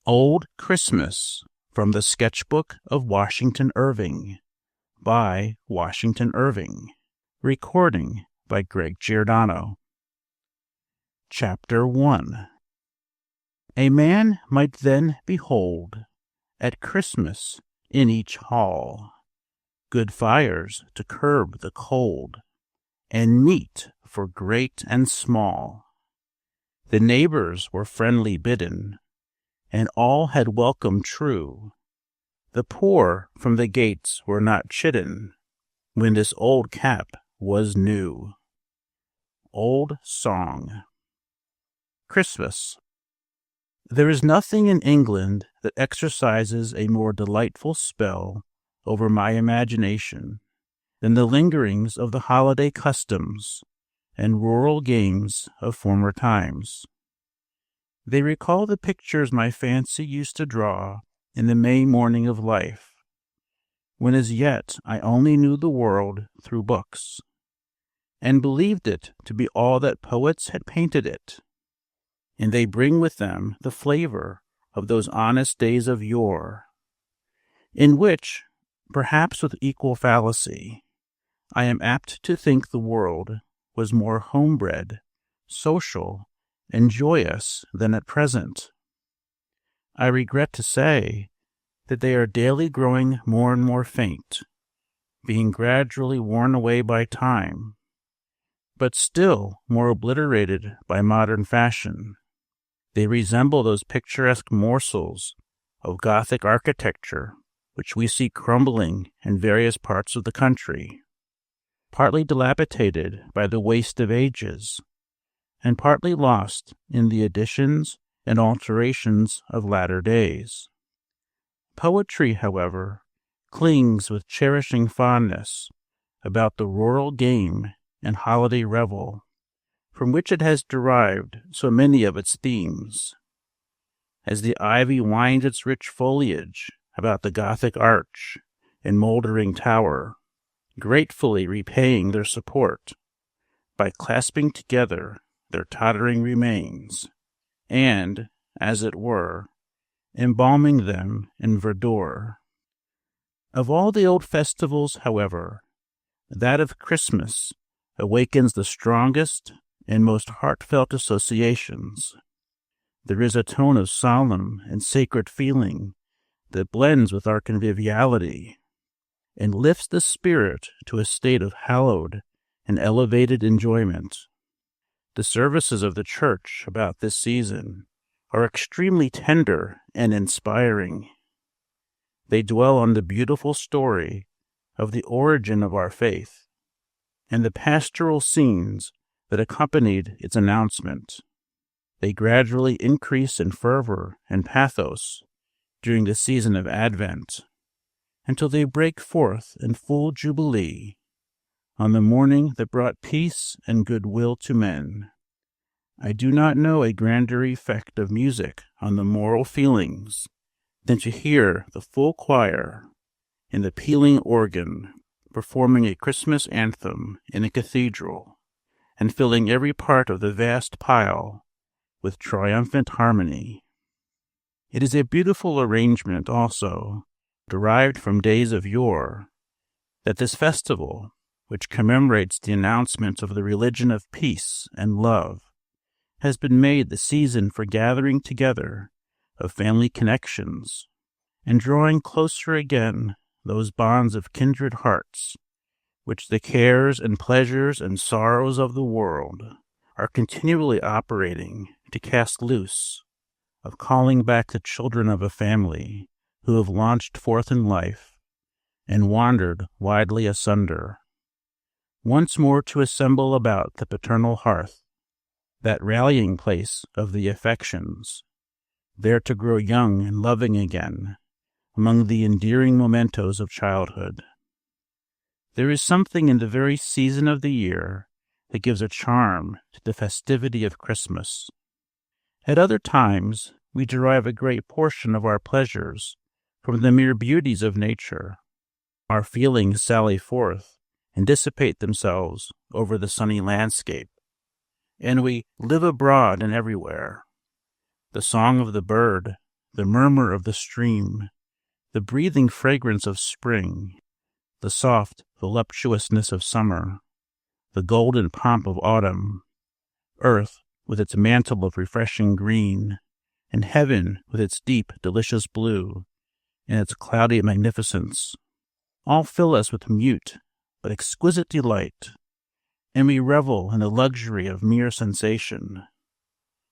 Old Christmas from the Sketchbook of Washington Irving by Washington Irving. Recording by Greg Giordano. Chapter 1. A man might then behold, at Christmas in each hall, good fires to curb the cold, and meat for great and small. The neighbors were friendly bidden, and all had welcome true. The poor from the gates were not chidden, when this old cap was new. Old Song. Christmas. There is nothing in England that exercises a more delightful spell over my imagination than the lingerings of the holiday customs and rural games of former times. They recall the pictures my fancy used to draw in the May morning of life, when as yet I only knew the world through books, and believed it to be all that poets had painted it. And they bring with them the flavor of those honest days of yore, in which, perhaps with equal fallacy, I am apt to think the world was more homebred, social, and joyous than at present. I regret to say that they are daily growing more and more faint, being gradually worn away by time, but still more obliterated by modern fashion. They resemble those picturesque morsels of Gothic architecture which we see crumbling in various parts of the country, partly dilapidated by the waste of ages, and partly lost in the additions and alterations of latter days. Poetry, however, clings with cherishing fondness about the rural game and holiday revel, from which it has derived so many of its themes. As the ivy winds its rich foliage about the Gothic arch and mouldering tower, gratefully repaying their support by clasping together their tottering remains, and, as it were, embalming them in verdure. Of all the old festivals, however, that of Christmas awakens the strongest and most heartfelt associations. There is a tone of solemn and sacred feeling that blends with our conviviality, and lifts the spirit to a state of hallowed and elevated enjoyment. The services of the church about this season are extremely tender and inspiring. They dwell on the beautiful story of the origin of our faith and the pastoral scenes that accompanied its announcement. They gradually increase in fervor and pathos during the season of Advent, until they break forth in full jubilee on the morning that brought peace and goodwill to men. I do not know a grander effect of music on the moral feelings than to hear the full choir in the pealing organ performing a Christmas anthem in a cathedral, and filling every part of the vast pile with triumphant harmony. It is a beautiful arrangement also, derived from days of yore, that this festival, which commemorates the announcement of the religion of peace and love, has been made the season for gathering together of family connections, and drawing closer again those bonds of kindred hearts, which the cares and pleasures and sorrows of the world are continually operating to cast loose, of calling back the children of a family who have launched forth in life and wandered widely asunder, once more to assemble about the paternal hearth, that rallying place of the affections, there to grow young and loving again among the endearing mementos of childhood. There is something in the very season of the year that gives a charm to the festivity of Christmas. At other times, we derive a great portion of our pleasures from the mere beauties of nature. Our feelings sally forth and dissipate themselves over the sunny landscape, and we live abroad and everywhere. The song of the bird, the murmur of the stream, the breathing fragrance of spring, the soft voluptuousness of summer, the golden pomp of autumn, earth with its mantle of refreshing green, and heaven with its deep, delicious blue, and its cloudy magnificence, all fill us with mute but exquisite delight, and we revel in the luxury of mere sensation.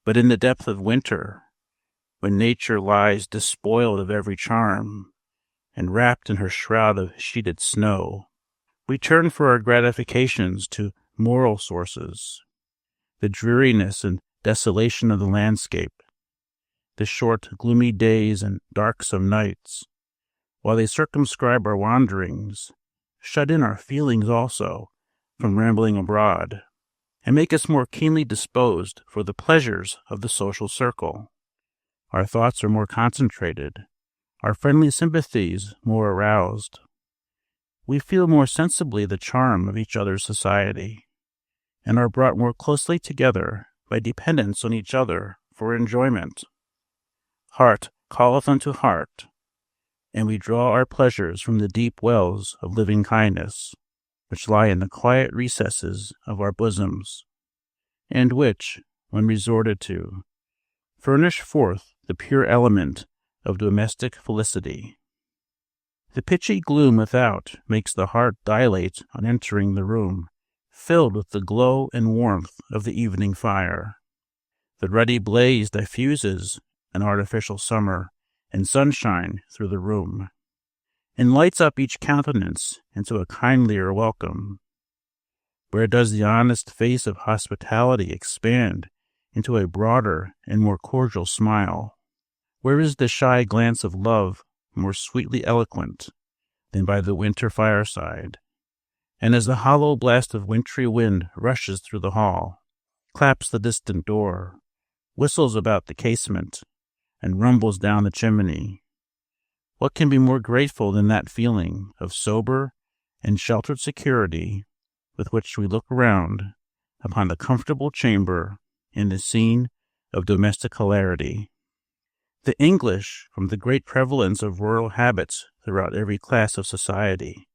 But in the depth of winter, when nature lies despoiled of every charm, and wrapped in her shroud of sheeted snow, we turn for our gratifications to moral sources, the dreariness and desolation of the landscape, the short, gloomy days and darksome nights, while they circumscribe our wanderings, shut in our feelings also from rambling abroad, and make us more keenly disposed for the pleasures of the social circle. Our thoughts are more concentrated, our friendly sympathies more aroused. We feel more sensibly the charm of each other's society, and are brought more closely together by dependence on each other for enjoyment. Heart calleth unto heart, and we draw our pleasures from the deep wells of living kindness, which lie in the quiet recesses of our bosoms, and which, when resorted to, furnish forth the pure element of domestic felicity. The pitchy gloom without makes the heart dilate on entering the room, filled with the glow and warmth of the evening fire. The ruddy blaze diffuses an artificial summer and sunshine through the room, and lights up each countenance into a kindlier welcome. Where does the honest face of hospitality expand into a broader and more cordial smile? Where is the shy glance of love more sweetly eloquent than by the winter fireside? And as the hollow blast of wintry wind rushes through the hall, claps the distant door, whistles about the casement, and rumbles down the chimney, what can be more grateful than that feeling of sober and sheltered security with which we look around upon the comfortable chamber and the scene of domestic hilarity? The English, from the great prevalence of rural habits throughout every class of society,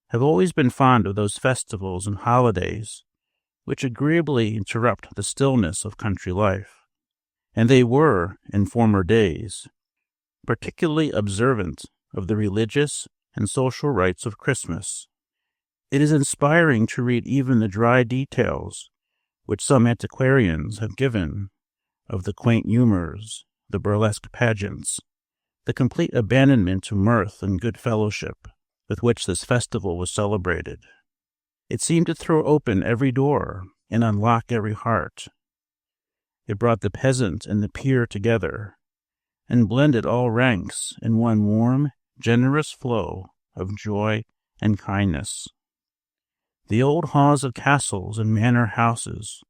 have always been fond of those festivals and holidays which agreeably interrupt the stillness of country life, and they were, in former days, particularly observant of the religious and social rites of Christmas. It is inspiring to read even the dry details which some antiquarians have given of the quaint humors, the burlesque pageants, the complete abandonment to mirth and good fellowship with which this festival was celebrated. It seemed to throw open every door and unlock every heart. It brought the peasant and the peer together, and blended all ranks in one warm, generous flow of joy and kindness. The old halls of castles and manor houses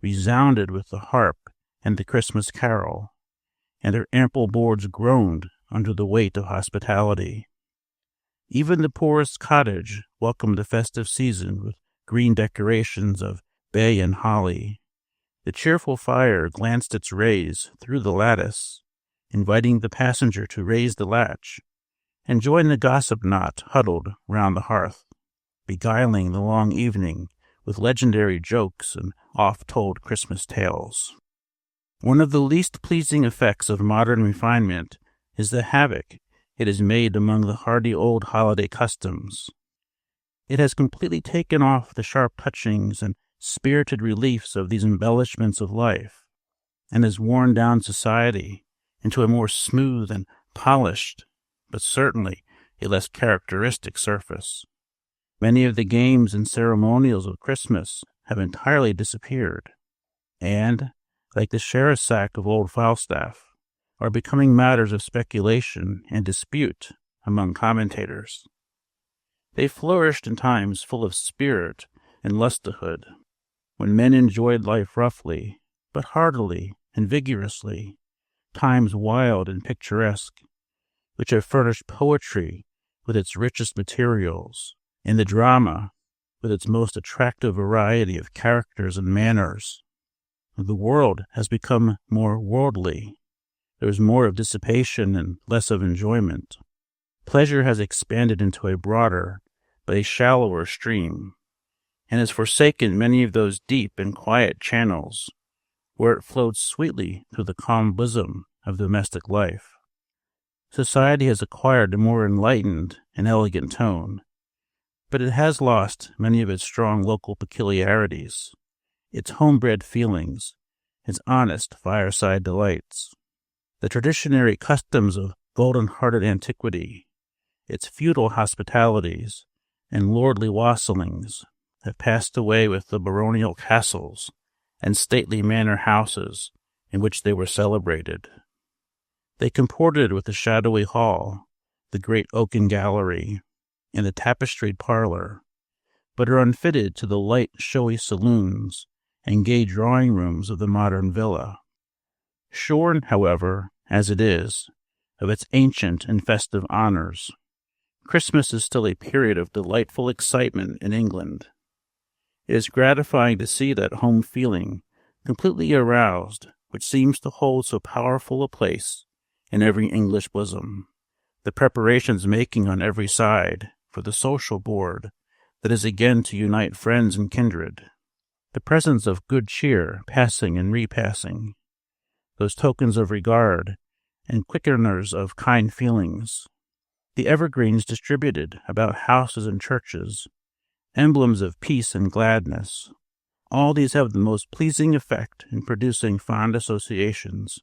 resounded with the harp and the Christmas carol, and their ample boards groaned under the weight of hospitality. Even the poorest cottage welcomed the festive season with green decorations of bay and holly. The cheerful fire glanced its rays through the lattice, inviting the passenger to raise the latch and join the gossip knot huddled round the hearth, beguiling the long evening with legendary jokes and oft-told Christmas tales. One of the least pleasing effects of modern refinement is the havoc it has made among the hardy old holiday customs. It has completely taken off the sharp touchings and spirited reliefs of these embellishments of life, and has worn down society into a more smooth and polished, but certainly a less characteristic surface. Many of the games and ceremonials of Christmas have entirely disappeared, and, like the sherris-sack of old Falstaff, are becoming matters of speculation and dispute among commentators. They flourished in times full of spirit and lustihood, when men enjoyed life roughly, but heartily and vigorously, times wild and picturesque, which have furnished poetry with its richest materials, and the drama with its most attractive variety of characters and manners. The world has become more worldly, there is more of dissipation and less of enjoyment. Pleasure has expanded into a broader, but a shallower stream, and has forsaken many of those deep and quiet channels where it flowed sweetly through the calm bosom of domestic life. Society has acquired a more enlightened and elegant tone, but it has lost many of its strong local peculiarities, its homebred feelings, its honest fireside delights. The traditionary customs of golden-hearted antiquity, its feudal hospitalities, and lordly wassailings have passed away with the baronial castles and stately manor houses in which they were celebrated. They comported with the shadowy hall, the great oaken gallery, and the tapestried parlor, but are unfitted to the light, showy saloons and gay drawing-rooms of the modern villa. Shorn, however, as it is, of its ancient and festive honors, Christmas is still a period of delightful excitement in England. It is gratifying to see that home feeling completely aroused, which seems to hold so powerful a place in every English bosom, the preparations making on every side for the social board that is again to unite friends and kindred, the presence of good cheer passing and repassing, those tokens of regard and quickeners of kind feelings, the evergreens distributed about houses and churches, emblems of peace and gladness. All these have the most pleasing effect in producing fond associations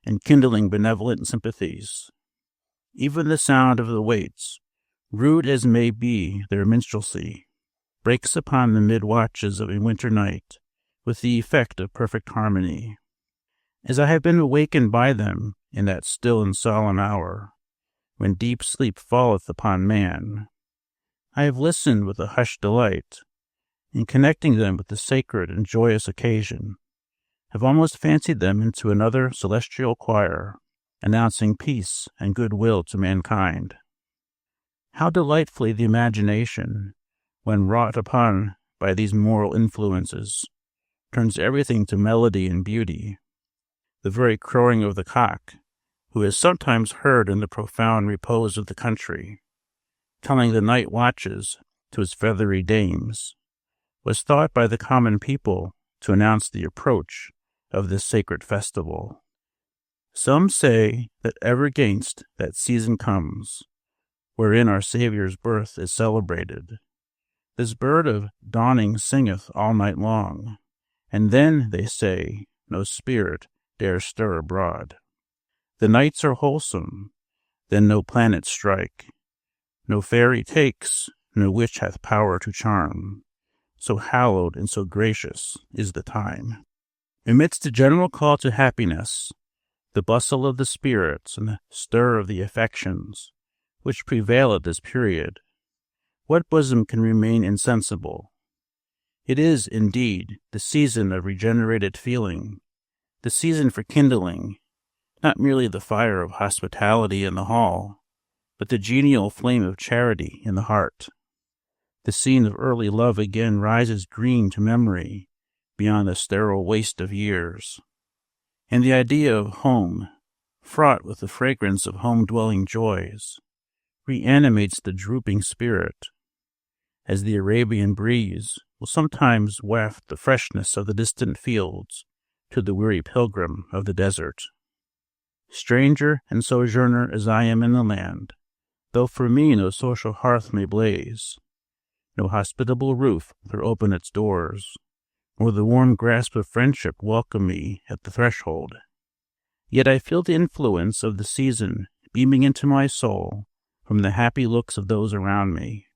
and kindling benevolent sympathies. Even the sound of the waits, rude as may be their minstrelsy, breaks upon the mid-watches of a winter night with the effect of perfect harmony. As I have been awakened by them in that still and solemn hour, when deep sleep falleth upon man, I have listened with a hushed delight, and connecting them with the sacred and joyous occasion, have almost fancied them into another celestial choir, announcing peace and goodwill to mankind. How delightfully the imagination, when wrought upon by these moral influences, turns everything to melody and beauty. The very crowing of the cock, who is sometimes heard in the profound repose of the country, telling the night watches to his feathery dames, was thought by the common people to announce the approach of this sacred festival. Some say that ever against that season comes, wherein our Saviour's birth is celebrated, this bird of dawning singeth all night long, and then, they say, no spirit dare stir abroad. The nights are wholesome, then no planets strike, no fairy takes, no witch hath power to charm, so hallowed and so gracious is the time. Amidst the general call to happiness, the bustle of the spirits and the stir of the affections, which prevail at this period, what bosom can remain insensible? It is, indeed, the season of regenerated feeling, the season for kindling, not merely the fire of hospitality in the hall, but the genial flame of charity in the heart. The scene of early love again rises green to memory beyond the sterile waste of years, and the idea of home, fraught with the fragrance of home-dwelling joys, reanimates the drooping spirit, as the Arabian breeze will sometimes waft the freshness of the distant fields to the weary pilgrim of the desert. Stranger and sojourner as I am in the land, though for me no social hearth may blaze, no hospitable roof throw open its doors, or the warm grasp of friendship welcome me at the threshold, yet I feel the influence of the season beaming into my soul from the happy looks of those around me.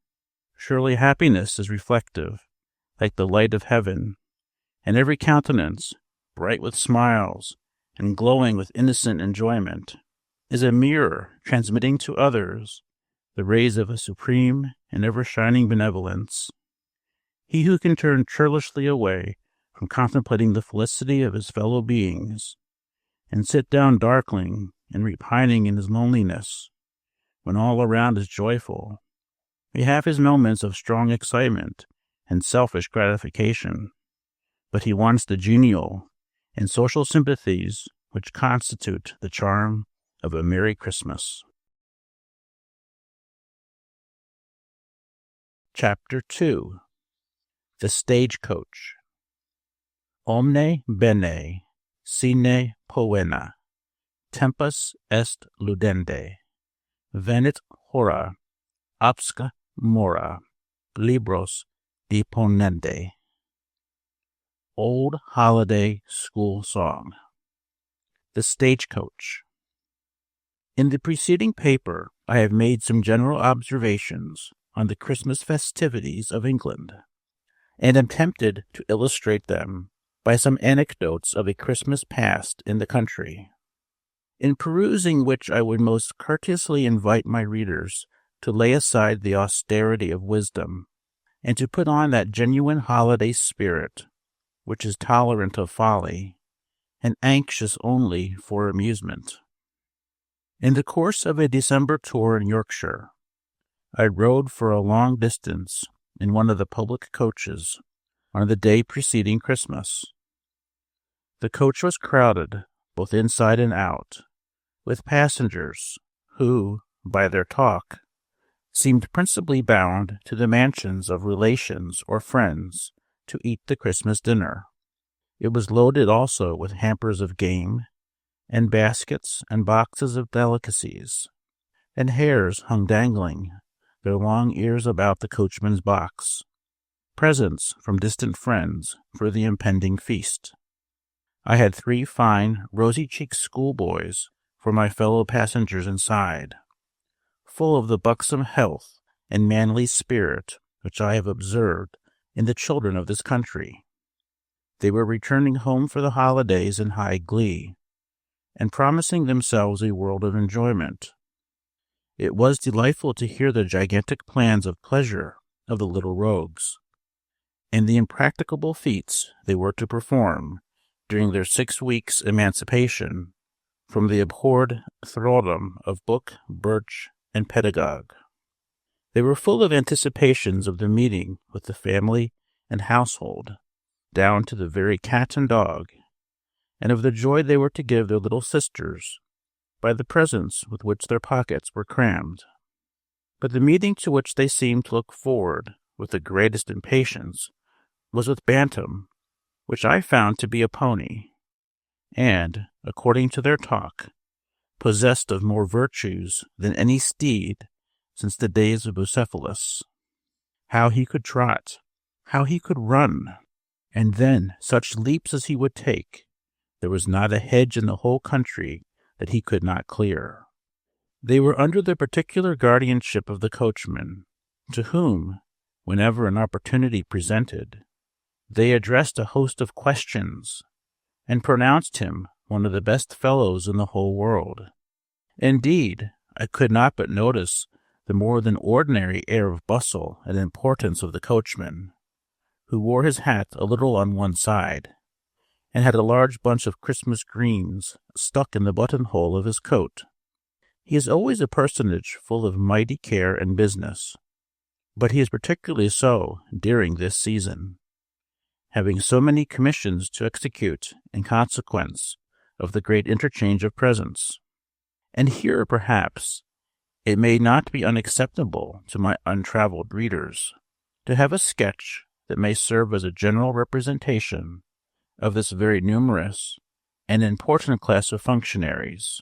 Surely happiness is reflective, like the light of heaven, and every countenance, bright with smiles and glowing with innocent enjoyment, is a mirror transmitting to others the rays of a supreme and ever-shining benevolence. He who can turn churlishly away from contemplating the felicity of his fellow beings, and sit down darkling and repining in his loneliness, when all around is joyful, may have his moments of strong excitement and selfish gratification, but he wants the genial and social sympathies which constitute the charm of a Merry Christmas. Chapter 2. The Stagecoach. Omne bene sine poena, tempus est ludende, venit hora, absca mora, libros deponende. Old Holiday School Song. The Stagecoach. In the preceding paper, I have made some general observations on the Christmas festivities of England, and am tempted to illustrate them by some anecdotes of a Christmas past in the country, in perusing which I would most courteously invite my readers to lay aside the austerity of wisdom, and to put on that genuine holiday spirit which is tolerant of folly, and anxious only for amusement. In the course of a December tour in Yorkshire, I rode for a long distance in one of the public coaches on the day preceding Christmas. The coach was crowded, both inside and out, with passengers who, by their talk, seemed principally bound to the mansions of relations or friends to eat the Christmas dinner. It was loaded also with hampers of game, and baskets and boxes of delicacies, and hares hung dangling their long ears about the coachman's box, presents from distant friends for the impending feast. I had 3 fine, rosy-cheeked schoolboys for my fellow passengers inside, full of the buxom health and manly spirit which I have observed in the children of this country. They were returning home for the holidays in high glee, and promising themselves a world of enjoyment. It was delightful to hear the gigantic plans of pleasure of the little rogues, and the impracticable feats they were to perform during their 6 weeks' emancipation from the abhorred thraldom of book, birch, and pedagogue. They were full of anticipations of the meeting with the family and household, down to the very cat and dog, and of the joy they were to give their little sisters by the presents with which their pockets were crammed. But the meeting to which they seemed to look forward with the greatest impatience was with Bantam, which I found to be a pony, and, according to their talk, possessed of more virtues than any steed since the days of Bucephalus. How he could trot, how he could run, and then such leaps as he would take, there was not a hedge in the whole country that he could not clear. They were under the particular guardianship of the coachman, to whom, whenever an opportunity presented, they addressed a host of questions, and pronounced him one of the best fellows in the whole world. Indeed, I could not but notice the more than ordinary air of bustle and importance of the coachman, who wore his hat a little on one side, and had a large bunch of Christmas greens stuck in the buttonhole of his coat. He is always a personage full of mighty care and business, but he is particularly so during this season, having so many commissions to execute in consequence of the great interchange of presents. And here, perhaps, it may not be unacceptable to my untraveled readers to have a sketch that may serve as a general representation of this very numerous and important class of functionaries,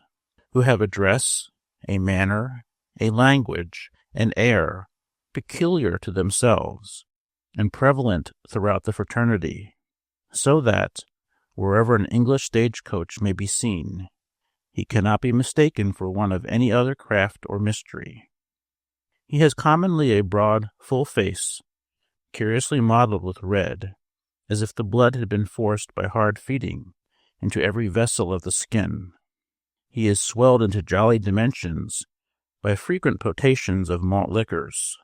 who have a dress, a manner, a language, an air peculiar to themselves, and prevalent throughout the fraternity, so that, wherever an English stagecoach may be seen, he cannot be mistaken for one of any other craft or mystery. He has commonly a broad, full face, curiously mottled with red, as if the blood had been forced by hard feeding into every vessel of the skin. He is swelled into jolly dimensions by frequent potations of malt liquors,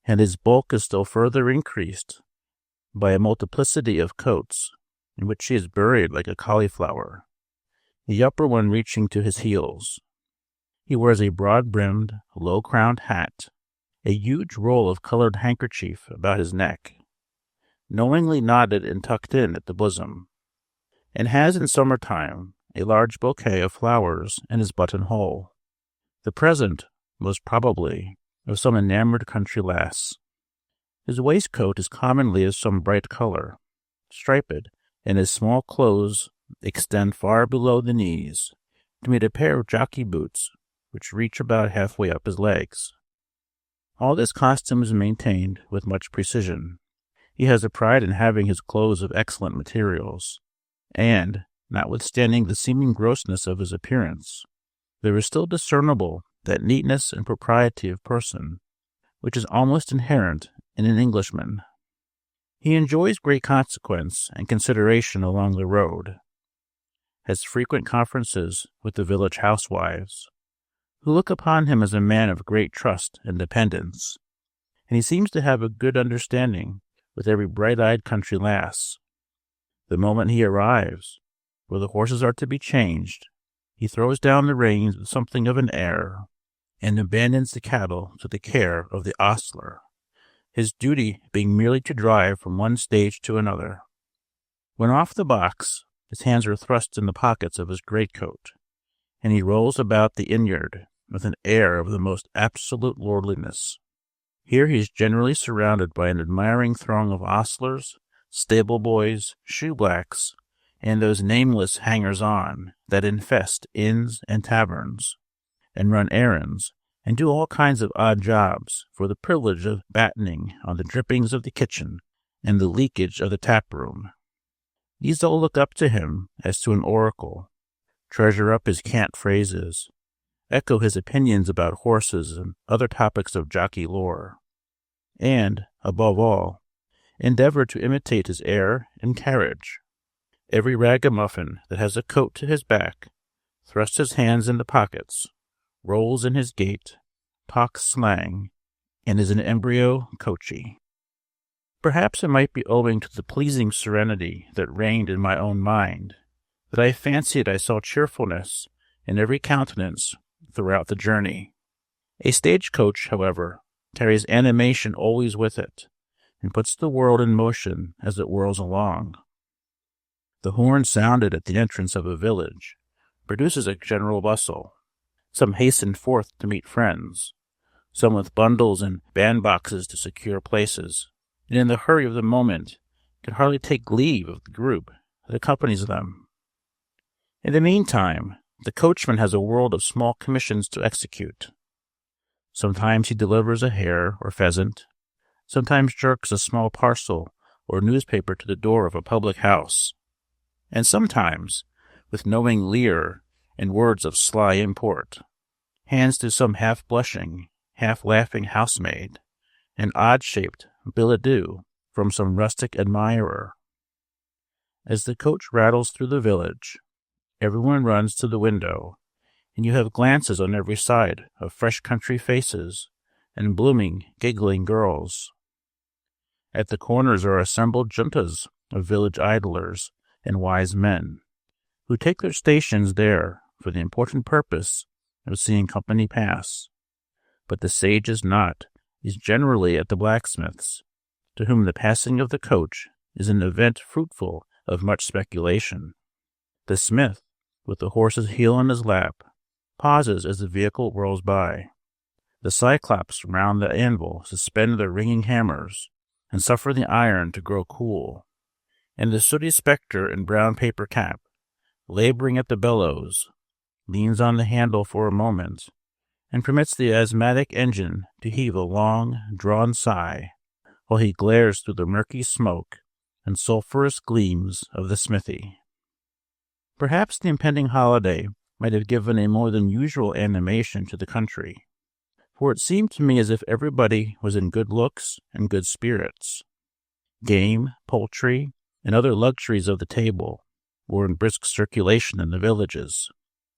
and his bulk is still further increased by a multiplicity of coats, in which he is buried like a cauliflower, the upper one reaching to his heels. He wears a broad-brimmed, low-crowned hat, a huge roll of colored handkerchief about his neck, knowingly knotted and tucked in at the bosom, and has in summertime a large bouquet of flowers in his buttonhole. The present, most probably, of some enamored country lass. His waistcoat is commonly of some bright color, striped, and his small clothes extend far below the knees to meet a pair of jockey boots which reach about halfway up his legs. All this costume is maintained with much precision. He has a pride in having his clothes of excellent materials, and, notwithstanding the seeming grossness of his appearance, there is still discernible that neatness and propriety of person which is almost inherent in an Englishman. He enjoys great consequence and consideration along the road, has frequent conferences with the village housewives, who look upon him as a man of great trust and dependence, and he seems to have a good understanding with every bright-eyed country lass. The moment he arrives, where the horses are to be changed, he throws down the reins with something of an air, and abandons the cattle to the care of the ostler, his duty being merely to drive from one stage to another. When off the box, his hands are thrust in the pockets of his greatcoat, and he rolls about the inn-yard with an air of the most absolute lordliness. Here he is generally surrounded by an admiring throng of ostlers, stable-boys, shoe-blacks, and those nameless hangers-on that infest inns and taverns, and run errands, and do all kinds of odd jobs for the privilege of battening on the drippings of the kitchen and the leakage of the tap-room. These all look up to him as to an oracle, treasure up his cant phrases, echo his opinions about horses and other topics of jockey lore, and, above all, endeavor to imitate his air and carriage. Every ragamuffin that has a coat to his back thrusts his hands in the pockets, rolls in his gait, talks slang, and is an embryo coachee. Perhaps it might be owing to the pleasing serenity that reigned in my own mind that I fancied I saw cheerfulness in every countenance throughout the journey. A stagecoach, however, carries animation always with it, and puts the world in motion as it whirls along. The horn sounded at the entrance of a village produces a general bustle. Some hasten forth to meet friends, some with bundles and bandboxes to secure places, and in the hurry of the moment can hardly take leave of the group that accompanies them. In the meantime, the coachman has a world of small commissions to execute. Sometimes he delivers a hare or pheasant, sometimes jerks a small parcel or newspaper to the door of a public house, and sometimes, with knowing leer and words of sly import, hands to some half-blushing, half-laughing housemaid an odd-shaped billet-doux from some rustic admirer. As the coach rattles through the village, everyone runs to the window, and you have glances on every side of fresh country faces and blooming, giggling girls. At the corners are assembled juntas of village idlers and wise men, who take their stations there for the important purpose of seeing company pass. But the sage's knot is generally at the blacksmith's, to whom the passing of the coach is an event fruitful of much speculation. The smith, with the horse's heel on his lap, pauses as the vehicle whirls by. The cyclops round the anvil suspend their ringing hammers, and suffer the iron to grow cool. And the sooty spectre in brown paper cap, laboring at the bellows, leans on the handle for a moment, and permits the asthmatic engine to heave a long, drawn sigh, while he glares through the murky smoke and sulphurous gleams of the smithy. Perhaps the impending holiday might have given a more than usual animation to the country, for it seemed to me as if everybody was in good looks and good spirits. Game, poultry, and other luxuries of the table were in brisk circulation in the villages.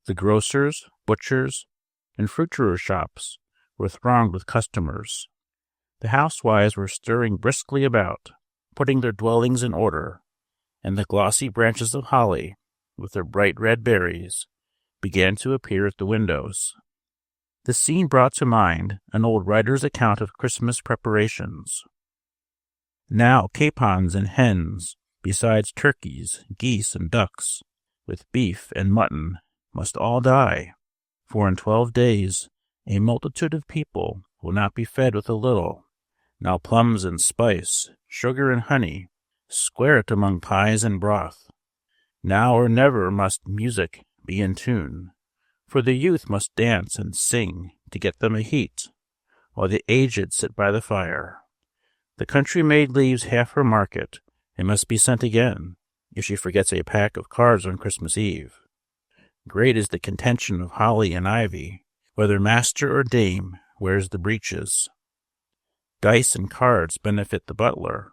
The grocers', butchers', and fruiterers' shops were thronged with customers. The housewives were stirring briskly about, putting their dwellings in order, and the glossy branches of holly, with their bright red berries, began to appear at the windows. The scene brought to mind an old writer's account of Christmas preparations. Now capons and hens, besides turkeys, geese, and ducks, with beef and mutton, must all die, for in 12 days a multitude of people will not be fed with a little. Now plums and spice, sugar and honey, square it among pies and broth. Now or never must music be in tune, for the youth must dance and sing to get them a heat, while the aged sit by the fire. The country maid leaves half her market, and must be sent again, if she forgets a pack of cards on Christmas Eve. Great is the contention of holly and ivy, whether master or dame wears the breeches. Dice and cards benefit the butler,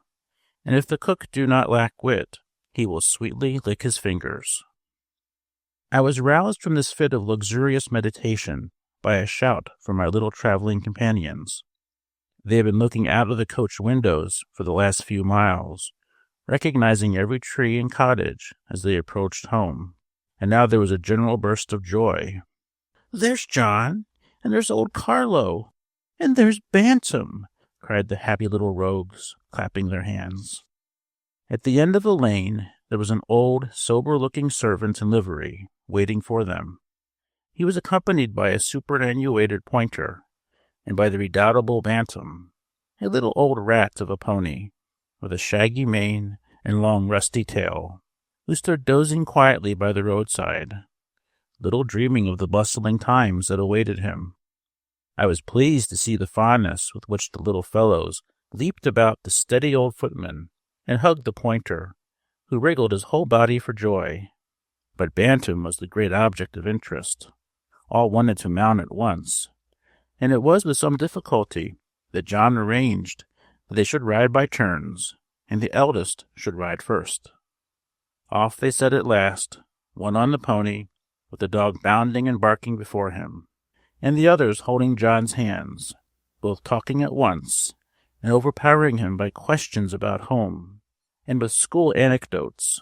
and if the cook do not lack wit, he will sweetly lick his fingers. I was roused from this fit of luxurious meditation by a shout from my little traveling companions. They had been looking out of the coach windows for the last few miles, recognizing every tree and cottage as they approached home, and now there was a general burst of joy. "There's John, and there's old Carlo, and there's Bantam," cried the happy little rogues, clapping their hands. At the end of the lane there was an old, sober-looking servant in livery, waiting for them. He was accompanied by a superannuated pointer, and by the redoubtable Bantam, a little old rat of a pony, with a shaggy mane and long rusty tail, who stood dozing quietly by the roadside, little dreaming of the bustling times that awaited him. I was pleased to see the fondness with which the little fellows leaped about the steady old footman and hugged the pointer, who wriggled his whole body for joy. But Bantam was the great object of interest. All wanted to mount at once, and it was with some difficulty that John arranged that they should ride by turns, and the eldest should ride first. Off they set at last, one on the pony, with the dog bounding and barking before him, and the others holding John's hands, both talking at once, and overpowering him by questions about home, and with school anecdotes.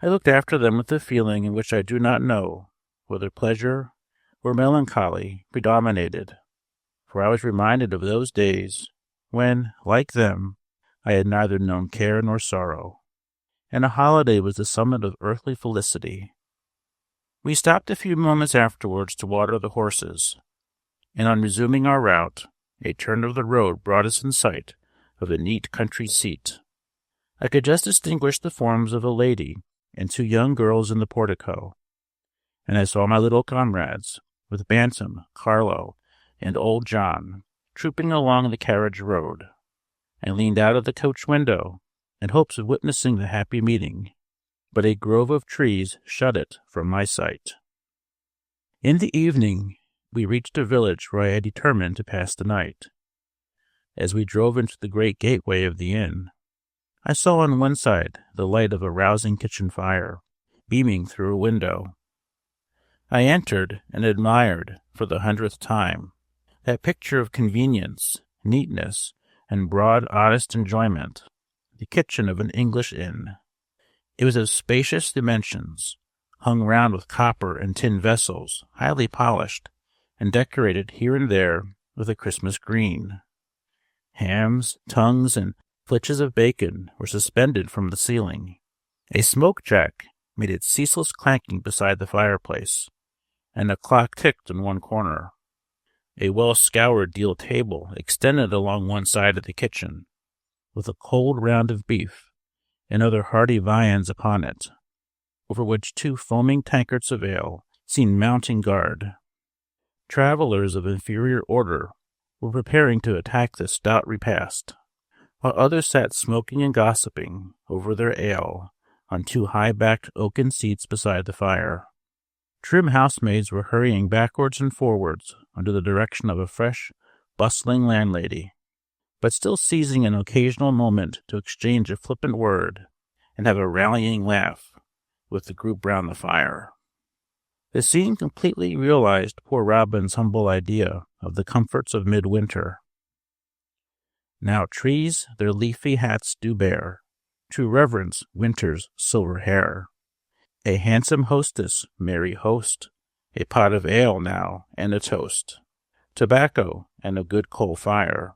I looked after them with a feeling in which I do not know whether pleasure or melancholy predominated, for I was reminded of those days when, like them, I had neither known care nor sorrow, and a holiday was the summit of earthly felicity. We stopped a few moments afterwards to water the horses, and on resuming our route, a turn of the road brought us in sight of a neat country seat. I could just distinguish the forms of a lady and 2 young girls in the portico, and I saw my little comrades, with Bantam, Carlo, and old John, trooping along the carriage road. I leaned out of the coach window in hopes of witnessing the happy meeting, but a grove of trees shut it from my sight. In the evening we reached a village where I had determined to pass the night. As we drove into the great gateway of the inn, I saw on one side the light of a rousing kitchen fire, beaming through a window. I entered and admired, for the 100th time, that picture of convenience, neatness, and broad, honest enjoyment, the kitchen of an English inn. It was of spacious dimensions, hung round with copper and tin vessels, highly polished, and decorated here and there with a Christmas green. Hams, tongues, and flitches of bacon were suspended from the ceiling. A smoke-jack made its ceaseless clanking beside the fireplace, and a clock ticked in one corner. A well-scoured deal table extended along one side of the kitchen, with a cold round of beef and other hearty viands upon it, over which 2 foaming tankards of ale seemed mounting guard. Travelers of inferior order were preparing to attack this stout repast, while others sat smoking and gossiping over their ale on 2 high-backed oaken seats beside the fire. Trim housemaids were hurrying backwards and forwards under the direction of a fresh, bustling landlady, but still seizing an occasional moment to exchange a flippant word and have a rallying laugh with the group round the fire. The scene completely realized poor Robin's humble idea of the comforts of midwinter. Now trees their leafy hats do bear, to reverence winter's silver hair. A handsome hostess, merry host, a pot of ale now, and a toast. Tobacco and a good coal fire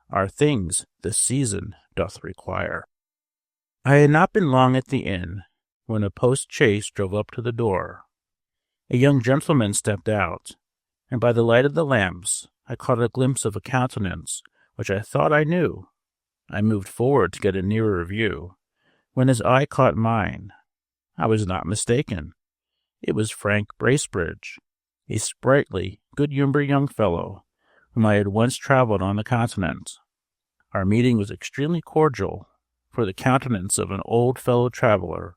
are things the season doth require. I had not been long at the inn when a post-chaise drove up to the door. A young gentleman stepped out, and by the light of the lamps I caught a glimpse of a countenance which I thought I knew. I moved forward to get a nearer view, when his eye caught mine. I was not mistaken. It was Frank Bracebridge, a sprightly, good-humored young fellow whom I had once traveled on the continent. Our meeting was extremely cordial, for the countenance of an old fellow traveler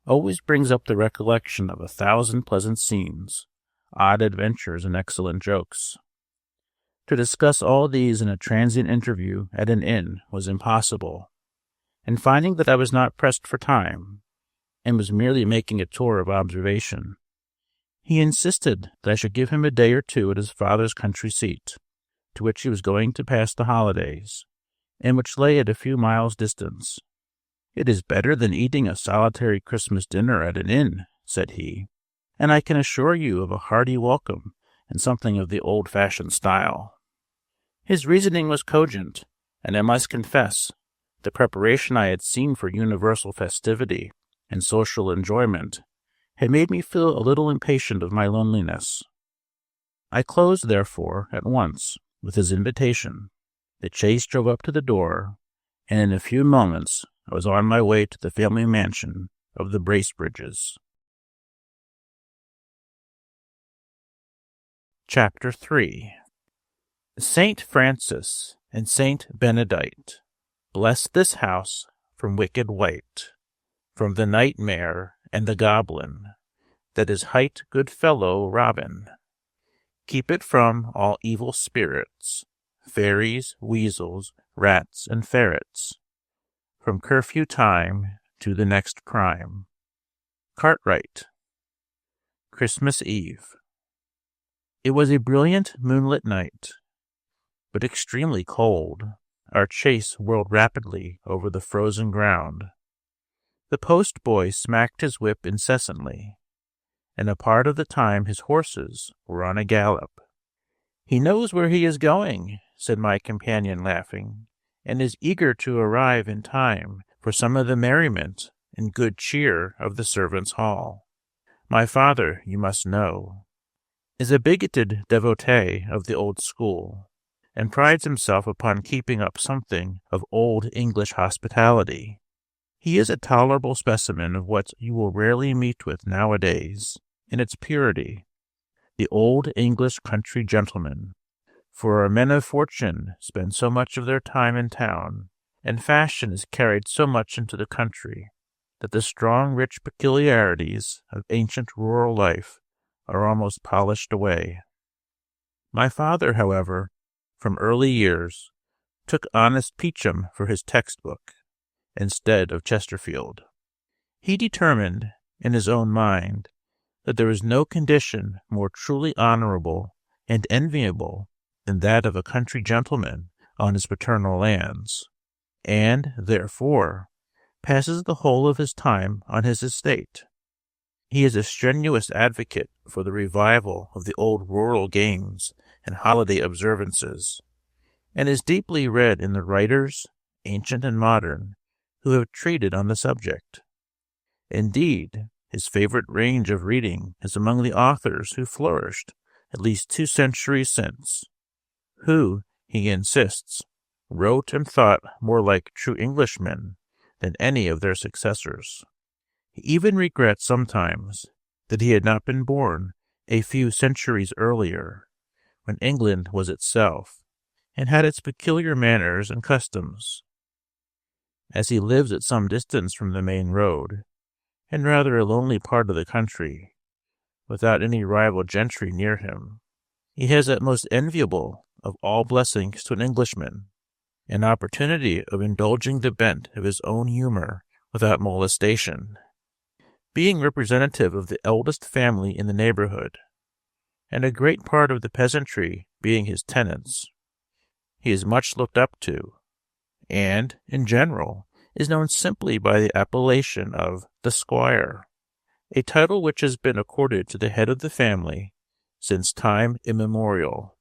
always brings up the recollection of 1,000 pleasant scenes, odd adventures, and excellent jokes. To discuss all these in a transient interview at an inn was impossible, and finding that I was not pressed for time, and was merely making a tour of observation, he insisted that I should give him a day or two at his father's country seat, to which he was going to pass the holidays, and which lay at a few miles' distance. "It is better than eating a solitary Christmas dinner at an inn," said he, "and I can assure you of a hearty welcome and something of the old-fashioned style." His reasoning was cogent, and I must confess, the preparation I had seen for universal festivity and social enjoyment had made me feel a little impatient of my loneliness. I closed, therefore, at once with his invitation. The chaise drove up to the door, and in a few moments I was on my way to the family mansion of the Bracebridges. Chapter 3. Saint Francis and Saint Benedict, bless this house from wicked wight, from the nightmare and the goblin, that is hight good fellow Robin. Keep it from all evil spirits, fairies, weasels, rats, and ferrets, from curfew time to the next prime. Cartwright. Christmas Eve. It was a brilliant moonlit night, but extremely cold. Our chaise whirled rapidly over the frozen ground. The post-boy smacked his whip incessantly, and a part of the time his horses were on a gallop. "He knows where he is going," said my companion, laughing, "and is eager to arrive in time for some of the merriment and good cheer of the servants' hall. My father, you must know, is a bigoted devotee of the old school, and prides himself upon keeping up something of old English hospitality. He is a tolerable specimen of what you will rarely meet with nowadays in its purity, the old English country gentleman, for our men of fortune spend so much of their time in town, and fashion is carried so much into the country, that the strong, rich peculiarities of ancient rural life are almost polished away. My father, however, from early years, took honest Peacham for his textbook, instead of Chesterfield. He determined, in his own mind, that there was no condition more truly honorable and enviable than that of a country gentleman on his paternal lands, and, therefore, passes the whole of his time on his estate. He is a strenuous advocate for the revival of the old rural games and holiday observances, and is deeply read in the writers, ancient and modern, who have treated on the subject. Indeed, his favorite range of reading is among the authors who flourished at least 2 centuries since, who, he insists, wrote and thought more like true Englishmen than any of their successors. He even regrets sometimes that he had not been born a few centuries earlier, when England was itself, and had its peculiar manners and customs. As he lives at some distance from the main road, in rather a lonely part of the country, without any rival gentry near him, he has that most enviable of all blessings to an Englishman, an opportunity of indulging the bent of his own humor without molestation. Being representative of the eldest family in the neighborhood, and a great part of the peasantry being his tenants, he is much looked up to, and, in general, is known simply by the appellation of the Squire, a title which has been accorded to the head of the family since time immemorial.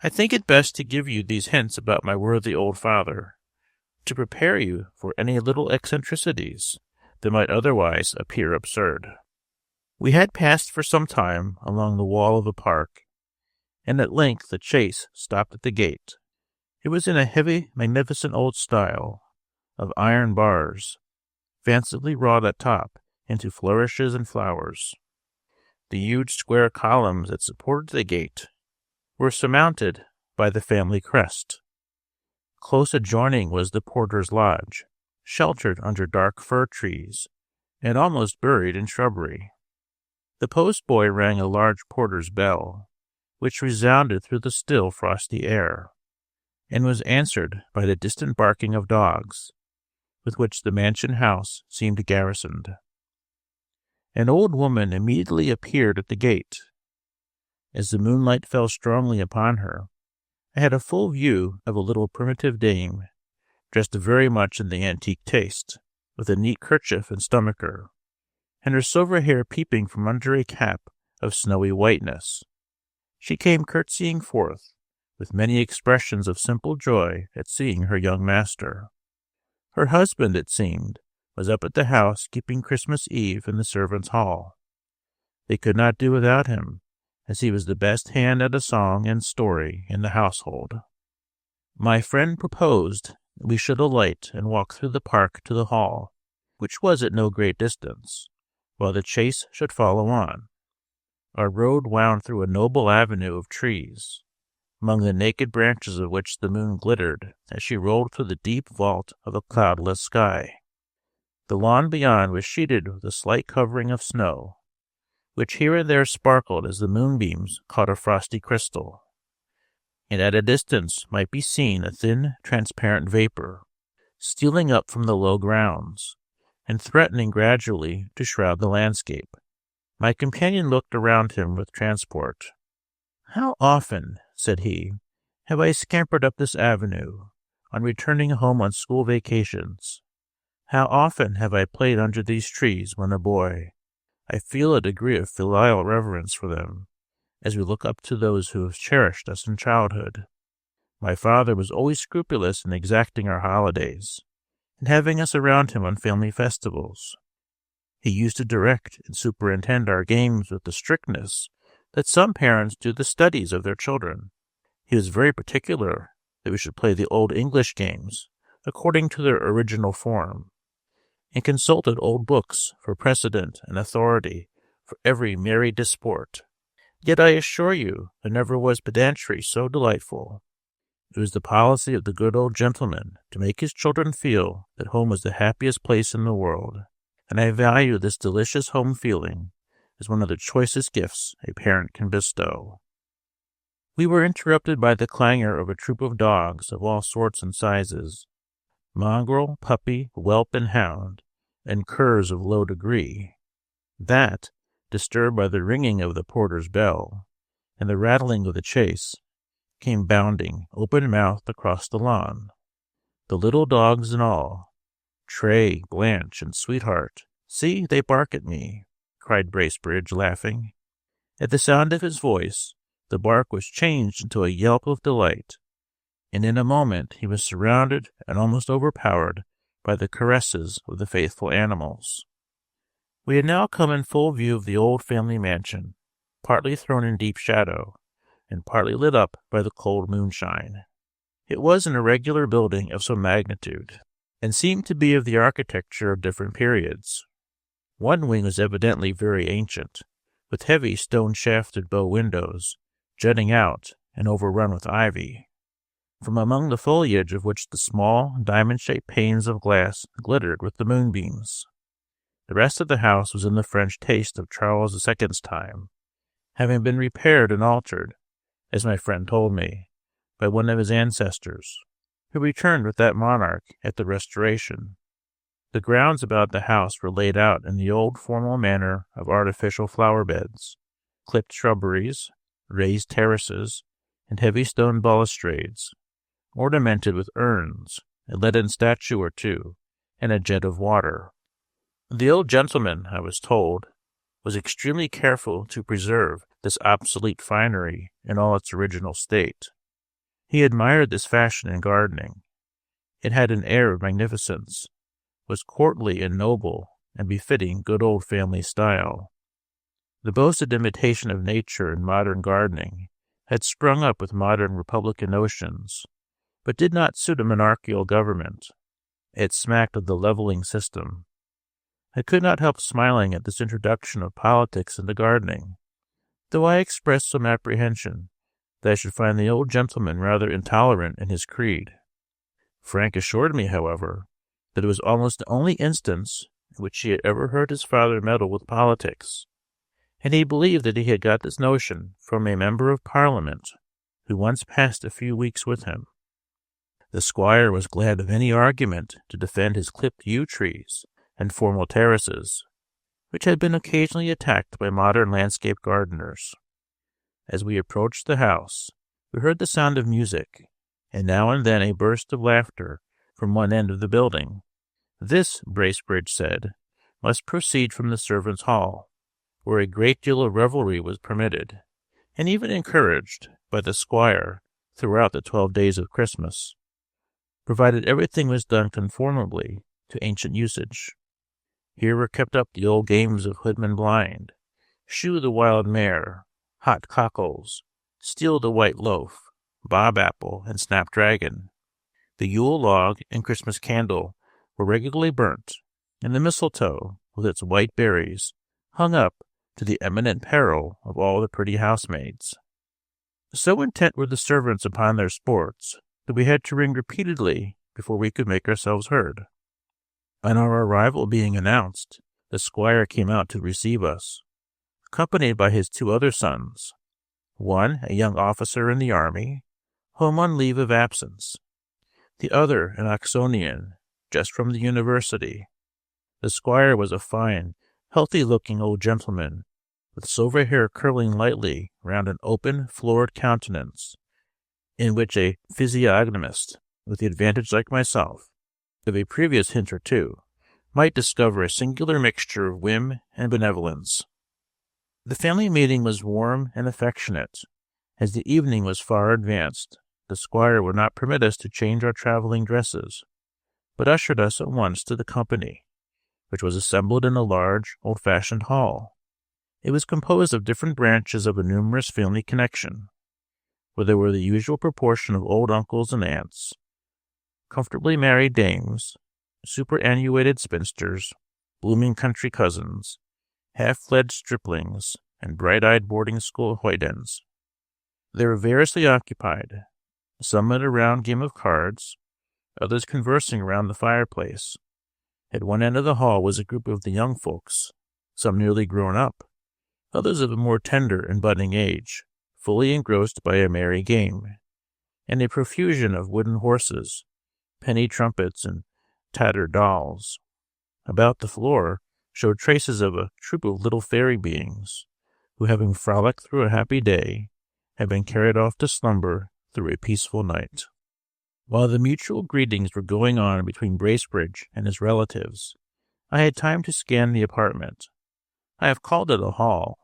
I think it best to give you these hints about my worthy old father, to prepare you for any little eccentricities that might otherwise appear absurd. We had passed for some time along the wall of the park, and at length the chaise stopped at the gate. It was in a heavy, magnificent old style, of iron bars, fancifully wrought at top into flourishes and flowers. The huge square columns that supported the gate were surmounted by the family crest. Close adjoining was the porter's lodge, sheltered under dark fir trees, and almost buried in shrubbery. The postboy rang a large porter's bell, which resounded through the still frosty air, and was answered by the distant barking of dogs, with which the mansion house seemed garrisoned. An old woman immediately appeared at the gate. As the moonlight fell strongly upon her, I had a full view of a little primitive dame, dressed very much in the antique taste, with a neat kerchief and stomacher, and her silver hair peeping from under a cap of snowy whiteness. She came curtsying forth, with many expressions of simple joy at seeing her young master. Her husband, it seemed, was up at the house keeping Christmas Eve in the servants' hall. They could not do without him, as he was the best hand at a song and story in the household. My friend proposed that we should alight and walk through the park to the hall, which was at no great distance, while the chaise should follow on. Our road wound through a noble avenue of trees, among the naked branches of which the moon glittered as she rolled through the deep vault of a cloudless sky. The lawn beyond was sheeted with a slight covering of snow, which here and there sparkled as the moonbeams caught a frosty crystal, and at a distance might be seen a thin, transparent vapor, stealing up from the low grounds, and threatening gradually to shroud the landscape. My companion looked around him with transport. "How often," said he, "have I scampered up this avenue, on returning home on school vacations? How often have I played under these trees when a boy? I feel a degree of filial reverence for them, as we look up to those who have cherished us in childhood. My father was always scrupulous in exacting our holidays, and having us around him on family festivals. He used to direct and superintend our games with the strictness that some parents do the studies of their children. He was very particular that we should play the old English games according to their original form, and consulted old books for precedent and authority for every merry disport. Yet I assure you there never was pedantry so delightful. It was the policy of the good old gentleman to make his children feel that home was the happiest place in the world, and I value this delicious home feeling as one of the choicest gifts a parent can bestow." We were interrupted by the clangor of a troop of dogs of all sorts and sizes, mongrel, puppy, whelp, and hound, and curs of low degree, that, disturbed by the ringing of the porter's bell and the rattling of the chaise, came bounding, open-mouthed, across the lawn. The little dogs and all, Tray, Blanche, and Sweetheart. "See, they bark at me," cried Bracebridge, laughing. At the sound of his voice, the bark was changed into a yelp of delight, and in a moment he was surrounded and almost overpowered by the caresses of the faithful animals. We had now come in full view of the old family mansion, partly thrown in deep shadow, and partly lit up by the cold moonshine. It was an irregular building of some magnitude, and seemed to be of the architecture of different periods. One wing was evidently very ancient, with heavy stone-shafted bow windows jutting out and overrun with ivy, from among the foliage of which the small, diamond-shaped panes of glass glittered with the moonbeams. The rest of the house was in the French taste of Charles II's time, having been repaired and altered, as my friend told me, by one of his ancestors, who returned with that monarch at the Restoration. The grounds about the house were laid out in the old formal manner of artificial flower-beds, clipped shrubberies, raised terraces, and heavy stone balustrades, ornamented with urns, a leaden statue or two, and a jet of water. The old gentleman, I was told, was extremely careful to preserve this obsolete finery in all its original state. He admired this fashion in gardening. It had an air of magnificence, was courtly and noble and befitting good old family style. The boasted imitation of nature in modern gardening had sprung up with modern republican notions, but did not suit a monarchical government. It smacked of the leveling system. I could not help smiling at this introduction of politics into gardening, though I expressed some apprehension that I should find the old gentleman rather intolerant in his creed. Frank assured me, however, that it was almost the only instance in which he had ever heard his father meddle with politics, and he believed that he had got this notion from a member of Parliament who once passed a few weeks with him. The squire was glad of any argument to defend his clipped yew trees and formal terraces, which had been occasionally attacked by modern landscape gardeners. As we approached the house, we heard the sound of music, and now and then a burst of laughter from one end of the building. This, Bracebridge said, must proceed from the servants' hall, where a great deal of revelry was permitted, and even encouraged, by the squire throughout the 12 days of Christmas, provided everything was done conformably to ancient usage. Here were kept up the old games of hoodman blind, shoe the wild mare, hot cockles, steal the white loaf, bob apple, and snapdragon. The Yule log and Christmas candle were regularly burnt, and the mistletoe, with its white berries, hung up to the eminent peril of all the pretty housemaids. So intent were the servants upon their sports that we had to ring repeatedly before we could make ourselves heard. On our arrival being announced, the squire came out to receive us, accompanied by his 2 other sons, one a young officer in the army, home on leave of absence, the other an Oxonian, just from the university. The squire was a fine, healthy-looking old gentleman, with silver hair curling lightly round an open, florid countenance, in which a physiognomist, with the advantage like myself, of a previous hint or two, might discover a singular mixture of whim and benevolence. The family meeting was warm and affectionate. As the evening was far advanced, the squire would not permit us to change our traveling dresses, but ushered us at once to the company, which was assembled in a large, old-fashioned hall. It was composed of different branches of a numerous family connection, where there were the usual proportion of old uncles and aunts, comfortably married dames, superannuated spinsters, blooming country cousins, half-fledged striplings, and bright-eyed boarding-school hoydens. They were variously occupied, some at a round game of cards, others conversing around the fireplace. At one end of the hall was a group of the young folks, some nearly grown up, others of a more tender and budding age, fully engrossed by a merry game, and a profusion of wooden horses, penny trumpets, and tattered dolls. About the floor showed traces of a troop of little fairy beings, who, having frolicked through a happy day, had been carried off to slumber through a peaceful night. While the mutual greetings were going on between Bracebridge and his relatives, I had time to scan the apartment. I have called it a hall,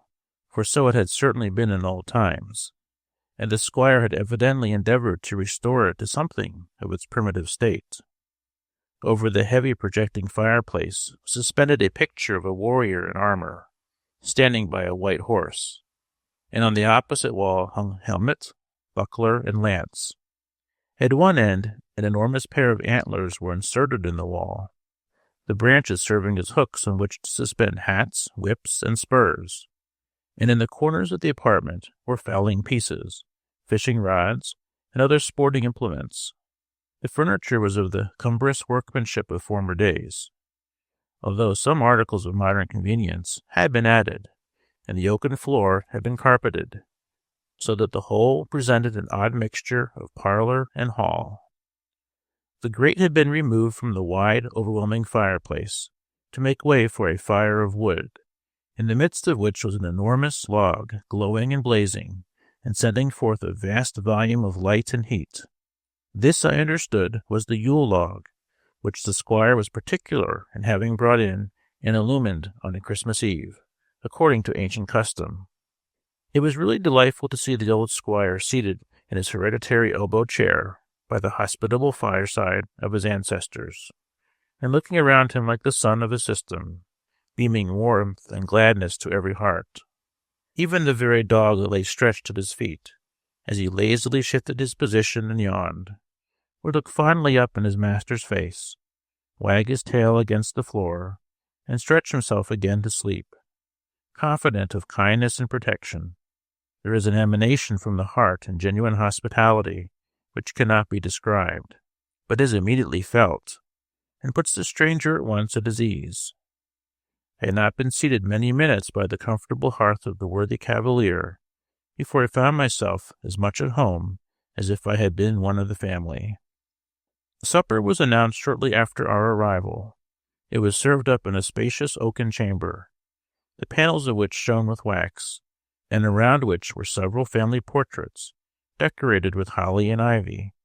for so it had certainly been in old times, and the squire had evidently endeavored to restore it to something of its primitive state. Over the heavy projecting fireplace was suspended a picture of a warrior in armor, standing by a white horse, and on the opposite wall hung helmet, buckler, and lance. At one end, an enormous pair of antlers were inserted in the wall, the branches serving as hooks on which to suspend hats, whips, and spurs, and in the corners of the apartment were fowling pieces, fishing rods, and other sporting implements. The furniture was of the cumbrous workmanship of former days, although some articles of modern convenience had been added, and the oaken floor had been carpeted, so that the whole presented an odd mixture of parlor and hall. The grate had been removed from the wide, overwhelming fireplace to make way for a fire of wood, in the midst of which was an enormous log, glowing and blazing, and sending forth a vast volume of light and heat. This, I understood, was the Yule log, which the squire was particular in having brought in and illumined on a Christmas Eve, according to ancient custom. It was really delightful to see the old squire seated in his hereditary elbow chair by the hospitable fireside of his ancestors, and looking around him like the sun of his system, beaming warmth and gladness to every heart. Even the very dog that lay stretched at his feet, as he lazily shifted his position and yawned, would look fondly up in his master's face, wag his tail against the floor, and stretch himself again to sleep, confident of kindness and protection. There is an emanation from the heart and genuine hospitality which cannot be described, but is immediately felt, and puts the stranger at once at his ease. I had not been seated many minutes by the comfortable hearth of the worthy cavalier before I found myself as much at home as if I had been one of the family. Supper was announced shortly after our arrival. It was served up in a spacious oaken chamber, the panels of which shone with wax, and around which were several family portraits, decorated with holly and ivy.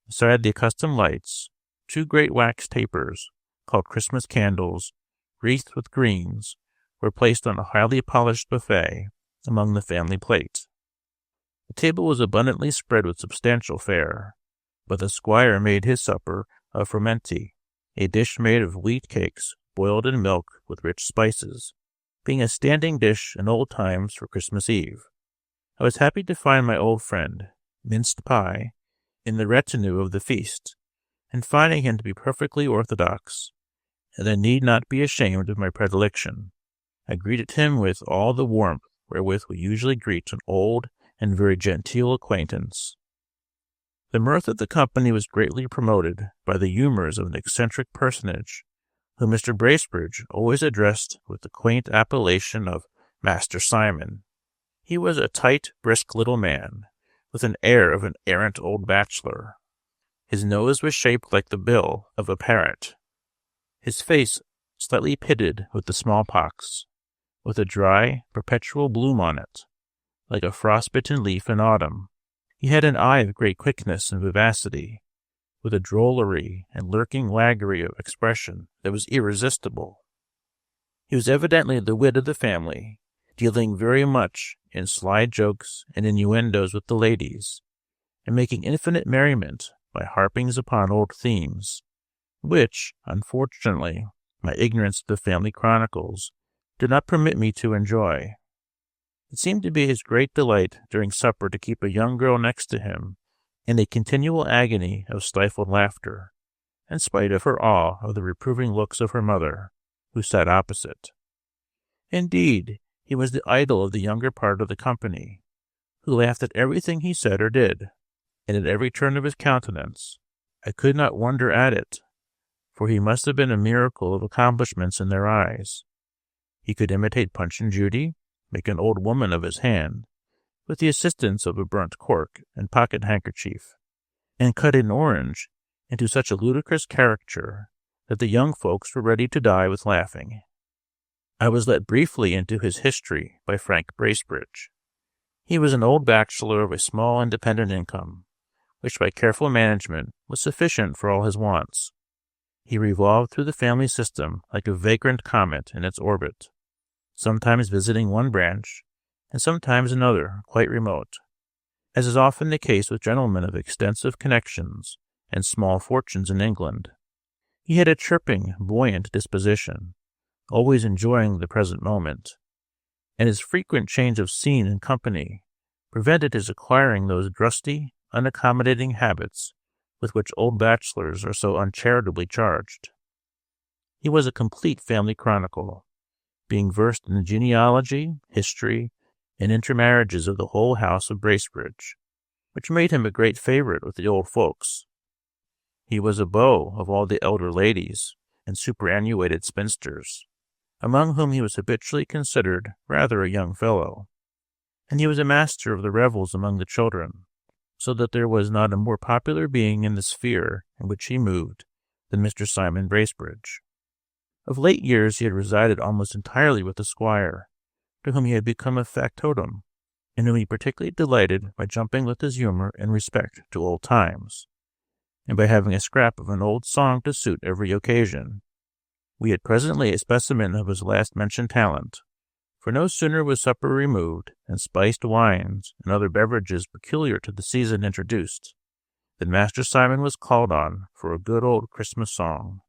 Beside the accustomed lights, 2 great wax tapers, called Christmas candles, wreathed with greens, were placed on a highly polished buffet among the family plate. The table was abundantly spread with substantial fare, but the squire made his supper of frumenti, a dish made of wheat cakes boiled in milk with rich spices, being a standing dish in old times for Christmas Eve. I was happy to find my old friend, Minced Pie, in the retinue of the feast, and finding him to be perfectly orthodox, and I need not be ashamed of my predilection, I greeted him with all the warmth wherewith we usually greet an old and very genteel acquaintance. The mirth of the company was greatly promoted by the humors of an eccentric personage, whom Mr. Bracebridge always addressed with the quaint appellation of Master Simon. He was a tight, brisk little man, with an air of an arrant old bachelor. His nose was shaped like the bill of a parrot, his face slightly pitted with the smallpox, with a dry, perpetual bloom on it, like a frostbitten leaf in autumn. He had an eye of great quickness and vivacity, with a drollery and lurking waggery of expression that was irresistible. He was evidently the wit of the family, dealing very much in sly jokes and innuendos with the ladies, and making infinite merriment by harpings upon old themes, which, unfortunately, my ignorance of the family chronicles did not permit me to enjoy. It seemed to be his great delight during supper to keep a young girl next to him in a continual agony of stifled laughter, in spite of her awe of the reproving looks of her mother, who sat opposite. Indeed, he was the idol of the younger part of the company, who laughed at everything he said or did, and at every turn of his countenance. I could not wonder at it, for he must have been a miracle of accomplishments in their eyes. He could imitate Punch and Judy, make an old woman of his hand, with the assistance of a burnt cork and pocket-handkerchief, and cut an orange into such a ludicrous caricature that the young folks were ready to die with laughing. I was let briefly into his history by Frank Bracebridge. He was an old bachelor of a small independent income, which by careful management was sufficient for all his wants. He revolved through the family system like a vagrant comet in its orbit, sometimes visiting one branch, and sometimes another quite remote, as is often the case with gentlemen of extensive connections and small fortunes in England. He had a chirping, buoyant disposition, always enjoying the present moment, and his frequent change of scene and company prevented his acquiring those rusty, unaccommodating habits with which old bachelors are so uncharitably charged. He was a complete family chronicle, being versed in the genealogy, history, and intermarriages of the whole house of Bracebridge, which made him a great favorite with the old folks. He was a beau of all the elder ladies and superannuated spinsters, among whom he was habitually considered rather a young fellow, and he was a master of the revels among the children, so that there was not a more popular being in the sphere in which he moved than Mr. Simon Bracebridge. Of late years he had resided almost entirely with the squire, to whom he had become a factotum, and whom he particularly delighted by jumping with his humor in respect to old times, and by having a scrap of an old song to suit every occasion. We had presently a specimen of his last-mentioned talent, for no sooner was supper removed and spiced wines and other beverages peculiar to the season introduced, than Master Simon was called on for a good old Christmas song.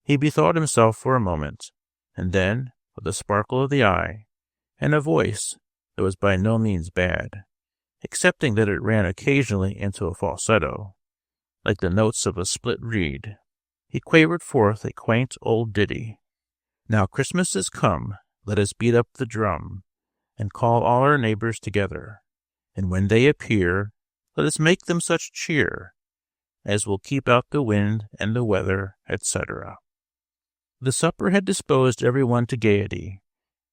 He bethought himself for a moment, and then, with a sparkle of the eye, and a voice that was by no means bad, excepting that it ran occasionally into a falsetto, like the notes of a split reed. He quavered forth a quaint old ditty. Now Christmas is come, let us beat up the drum, and call all our neighbors together, and when they appear, let us make them such cheer as will keep out the wind and the weather, etc. The supper had disposed every one to gaiety,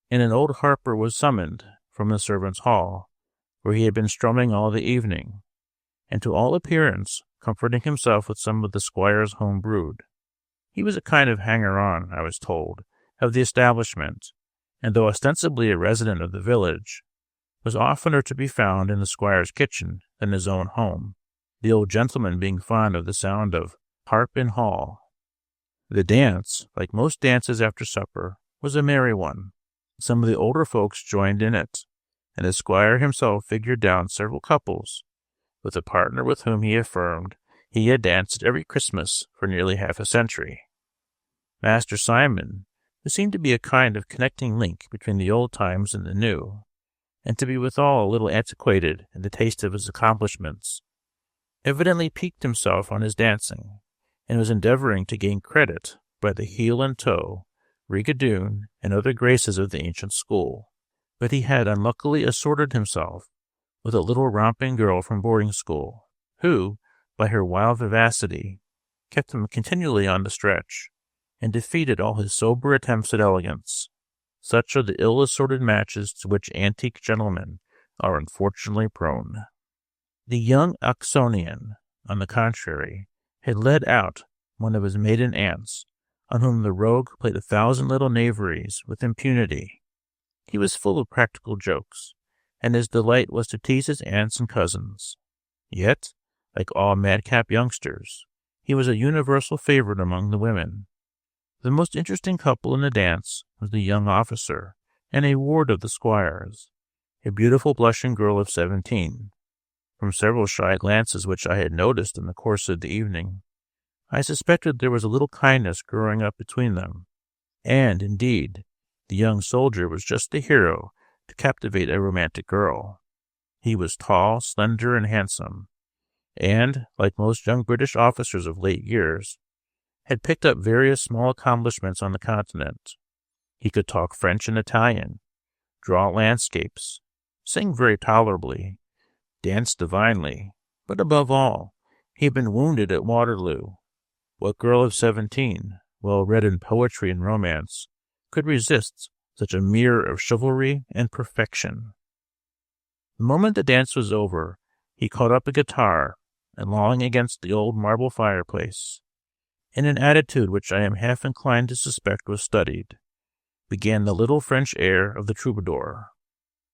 and an old harper was summoned from the servants' hall, where he had been strumming all the evening, and to all appearance comforting himself with some of the squire's home brewed. He was a kind of hanger-on, I was told, of the establishment, and though ostensibly a resident of the village, was oftener to be found in the squire's kitchen than his own home, the old gentleman being fond of the sound of harp in hall. The dance, like most dances after supper, was a merry one. Some of the older folks joined in it, and the squire himself figured down several couples, with a partner with whom he affirmed he had danced every Christmas for nearly half a century. Master Simon, who seemed to be a kind of connecting link between the old times and the new, and to be withal a little antiquated in the taste of his accomplishments, evidently piqued himself on his dancing, and was endeavoring to gain credit by the heel and toe, rigadoon, and other graces of the ancient school. But he had unluckily assorted himself with a little romping girl from boarding school, who, by her wild vivacity, kept him continually on the stretch, and defeated all his sober attempts at elegance. Such are the ill-assorted matches to which antique gentlemen are unfortunately prone. The young Oxonian, on the contrary, had led out one of his maiden aunts, on whom the rogue played 1,000 little knaveries with impunity. He was full of practical jokes, and his delight was to tease his aunts and cousins. Yet, like all madcap youngsters, he was a universal favorite among the women. The most interesting couple in the dance was the young officer and a ward of the squire's, a beautiful blushing girl of 17. From several shy glances which I had noticed in the course of the evening, I suspected there was a little kindness growing up between them, and, indeed, the young soldier was just the hero to captivate a romantic girl. He was tall, slender, and handsome, and, like most young British officers of late years, had picked up various small accomplishments on the continent. He could talk French and Italian, draw landscapes, sing very tolerably, dance divinely, but above all, he had been wounded at Waterloo. What girl of 17, well read in poetry and romance, could resist such a mirror of chivalry and perfection? The moment the dance was over, he caught up a guitar, and lolling against the old marble fireplace, in an attitude which I am half inclined to suspect was studied, began the little French air of the troubadour.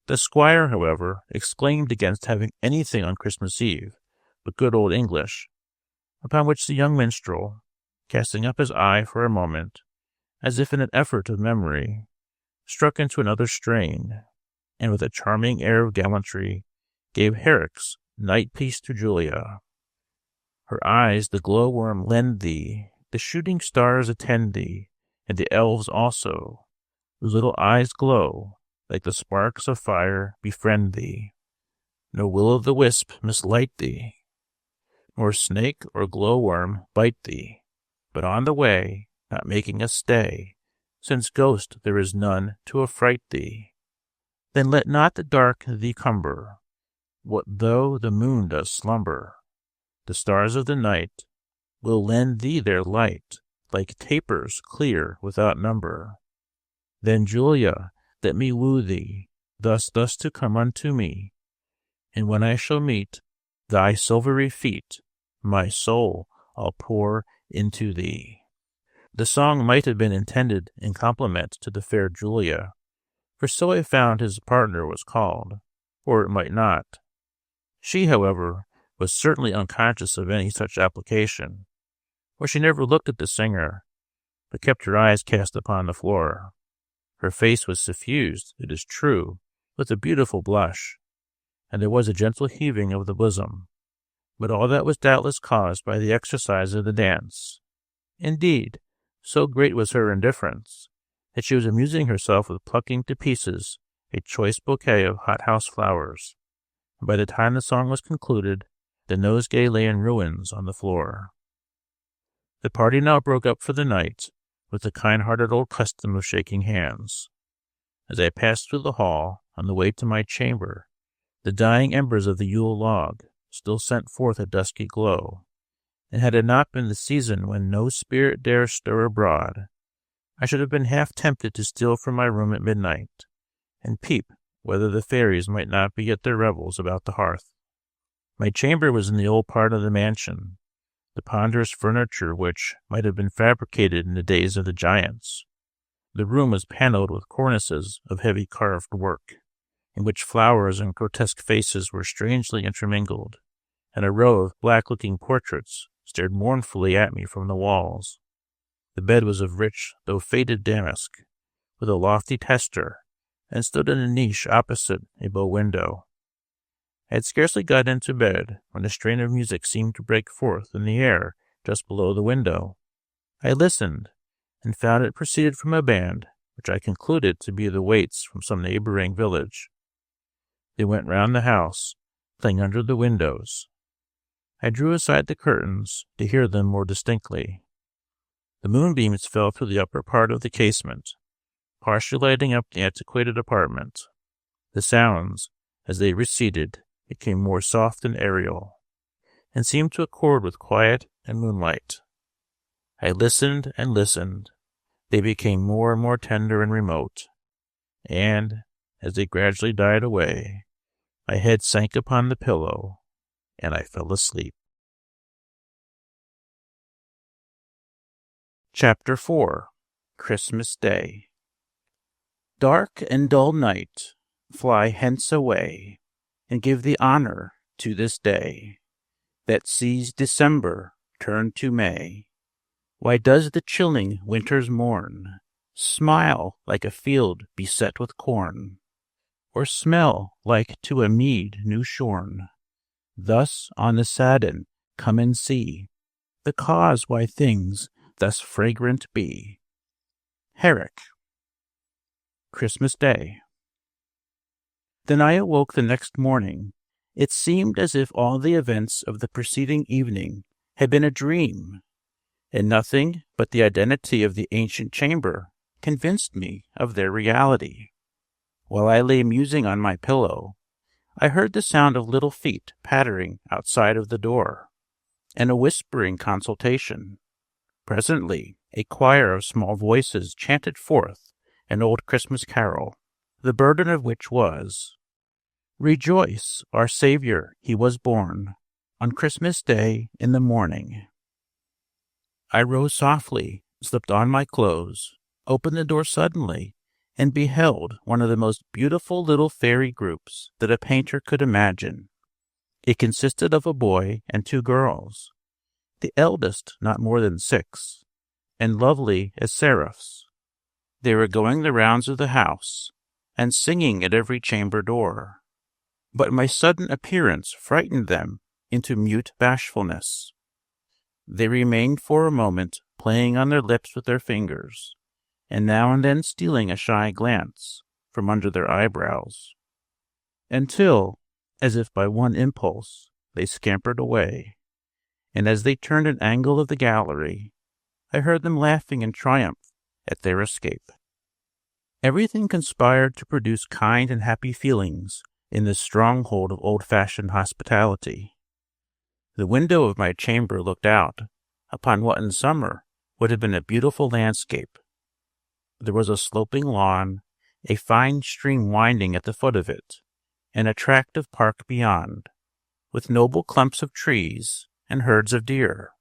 The squire, however, exclaimed against having anything on Christmas Eve but good old English, upon which the young minstrel, casting up his eye for a moment, as if in an effort of memory, struck into another strain, and with a charming air of gallantry gave Herrick's Night Piece to Julia. Her eyes the glow-worm lend thee, the shooting stars attend thee, and the elves also, whose little eyes glow, like the sparks of fire, befriend thee. No will-o'-the-wisp mislight thee, nor snake or glow-worm bite thee, but on the way, not making a stay, since ghost there is none to affright thee. Then let not the dark thee cumber, what though the moon does slumber? The stars of the night will lend thee their light, like tapers clear without number. Then, Julia, let me woo thee, thus to come unto me, and when I shall meet thy silvery feet, my soul I'll pour into thee. The song might have been intended in compliment to the fair Julia, for so I found his partner was called, or it might not. She, however, was certainly unconscious of any such application, for she never looked at the singer, but kept her eyes cast upon the floor. Her face was suffused, it is true, with a beautiful blush, and there was a gentle heaving of the bosom, but all that was doubtless caused by the exercise of the dance. Indeed, so great was her indifference, that she was amusing herself with plucking to pieces a choice bouquet of hothouse flowers, and by the time the song was concluded, the nosegay lay in ruins on the floor. The party now broke up for the night, with the kind-hearted old custom of shaking hands. As I passed through the hall, on the way to my chamber, the dying embers of the Yule log still sent forth a dusky glow, and had it not been the season when no spirit dares stir abroad, I should have been half tempted to steal from my room at midnight, and peep whether the fairies might not be at their revels about the hearth. My chamber was in the old part of the mansion, the ponderous furniture which might have been fabricated in the days of the giants. The room was panelled with cornices of heavy carved work, in which flowers and grotesque faces were strangely intermingled, and a row of black-looking portraits stared mournfully at me from the walls. The bed was of rich, though faded damask, with a lofty tester, and stood in a niche opposite a bow window. I had scarcely got into bed when a strain of music seemed to break forth in the air just below the window. I listened, and found it proceeded from a band which I concluded to be the waits from some neighboring village. They went round the house, playing under the windows. I drew aside the curtains to hear them more distinctly. The moonbeams fell through the upper part of the casement, partially lighting up the antiquated apartment. The sounds, as they receded, became more soft and aerial, and seemed to accord with quiet and moonlight. I listened and listened. They became more and more tender and remote, and, as they gradually died away, my head sank upon the pillow, and I fell asleep. Chapter 4. Christmas Day. Dark and dull night, fly hence away, and give the honor to this day that sees December turn to May. Why does the chilling winter's morn smile like a field beset with corn, or smell like to a mead new shorn? Thus on the sadden come and see the cause why things thus fragrant be. Herrick. Christmas Day. Then I awoke the next morning. It seemed as if all the events of the preceding evening had been a dream, and nothing but the identity of the ancient chamber convinced me of their reality. While I lay musing on my pillow, I heard the sound of little feet pattering outside of the door, and a whispering consultation. Presently, a choir of small voices chanted forth an old Christmas carol, the burden of which was, "Rejoice, our Savior, he was born, on Christmas Day in the morning." I rose softly, slipped on my clothes, opened the door suddenly, and beheld one of the most beautiful little fairy groups that a painter could imagine. It consisted of a boy and two girls, the eldest not more than 6, and lovely as seraphs. They were going the rounds of the house, and singing at every chamber door. But my sudden appearance frightened them into mute bashfulness. They remained for a moment playing on their lips with their fingers, and now and then stealing a shy glance from under their eyebrows, until, as if by one impulse, they scampered away, and as they turned an angle of the gallery, I heard them laughing in triumph at their escape. Everything conspired to produce kind and happy feelings in this stronghold of old-fashioned hospitality. The window of my chamber looked out upon what in summer would have been a beautiful landscape. There was a sloping lawn, a fine stream winding at the foot of it, and a tract of park beyond, with noble clumps of trees and herds of deer.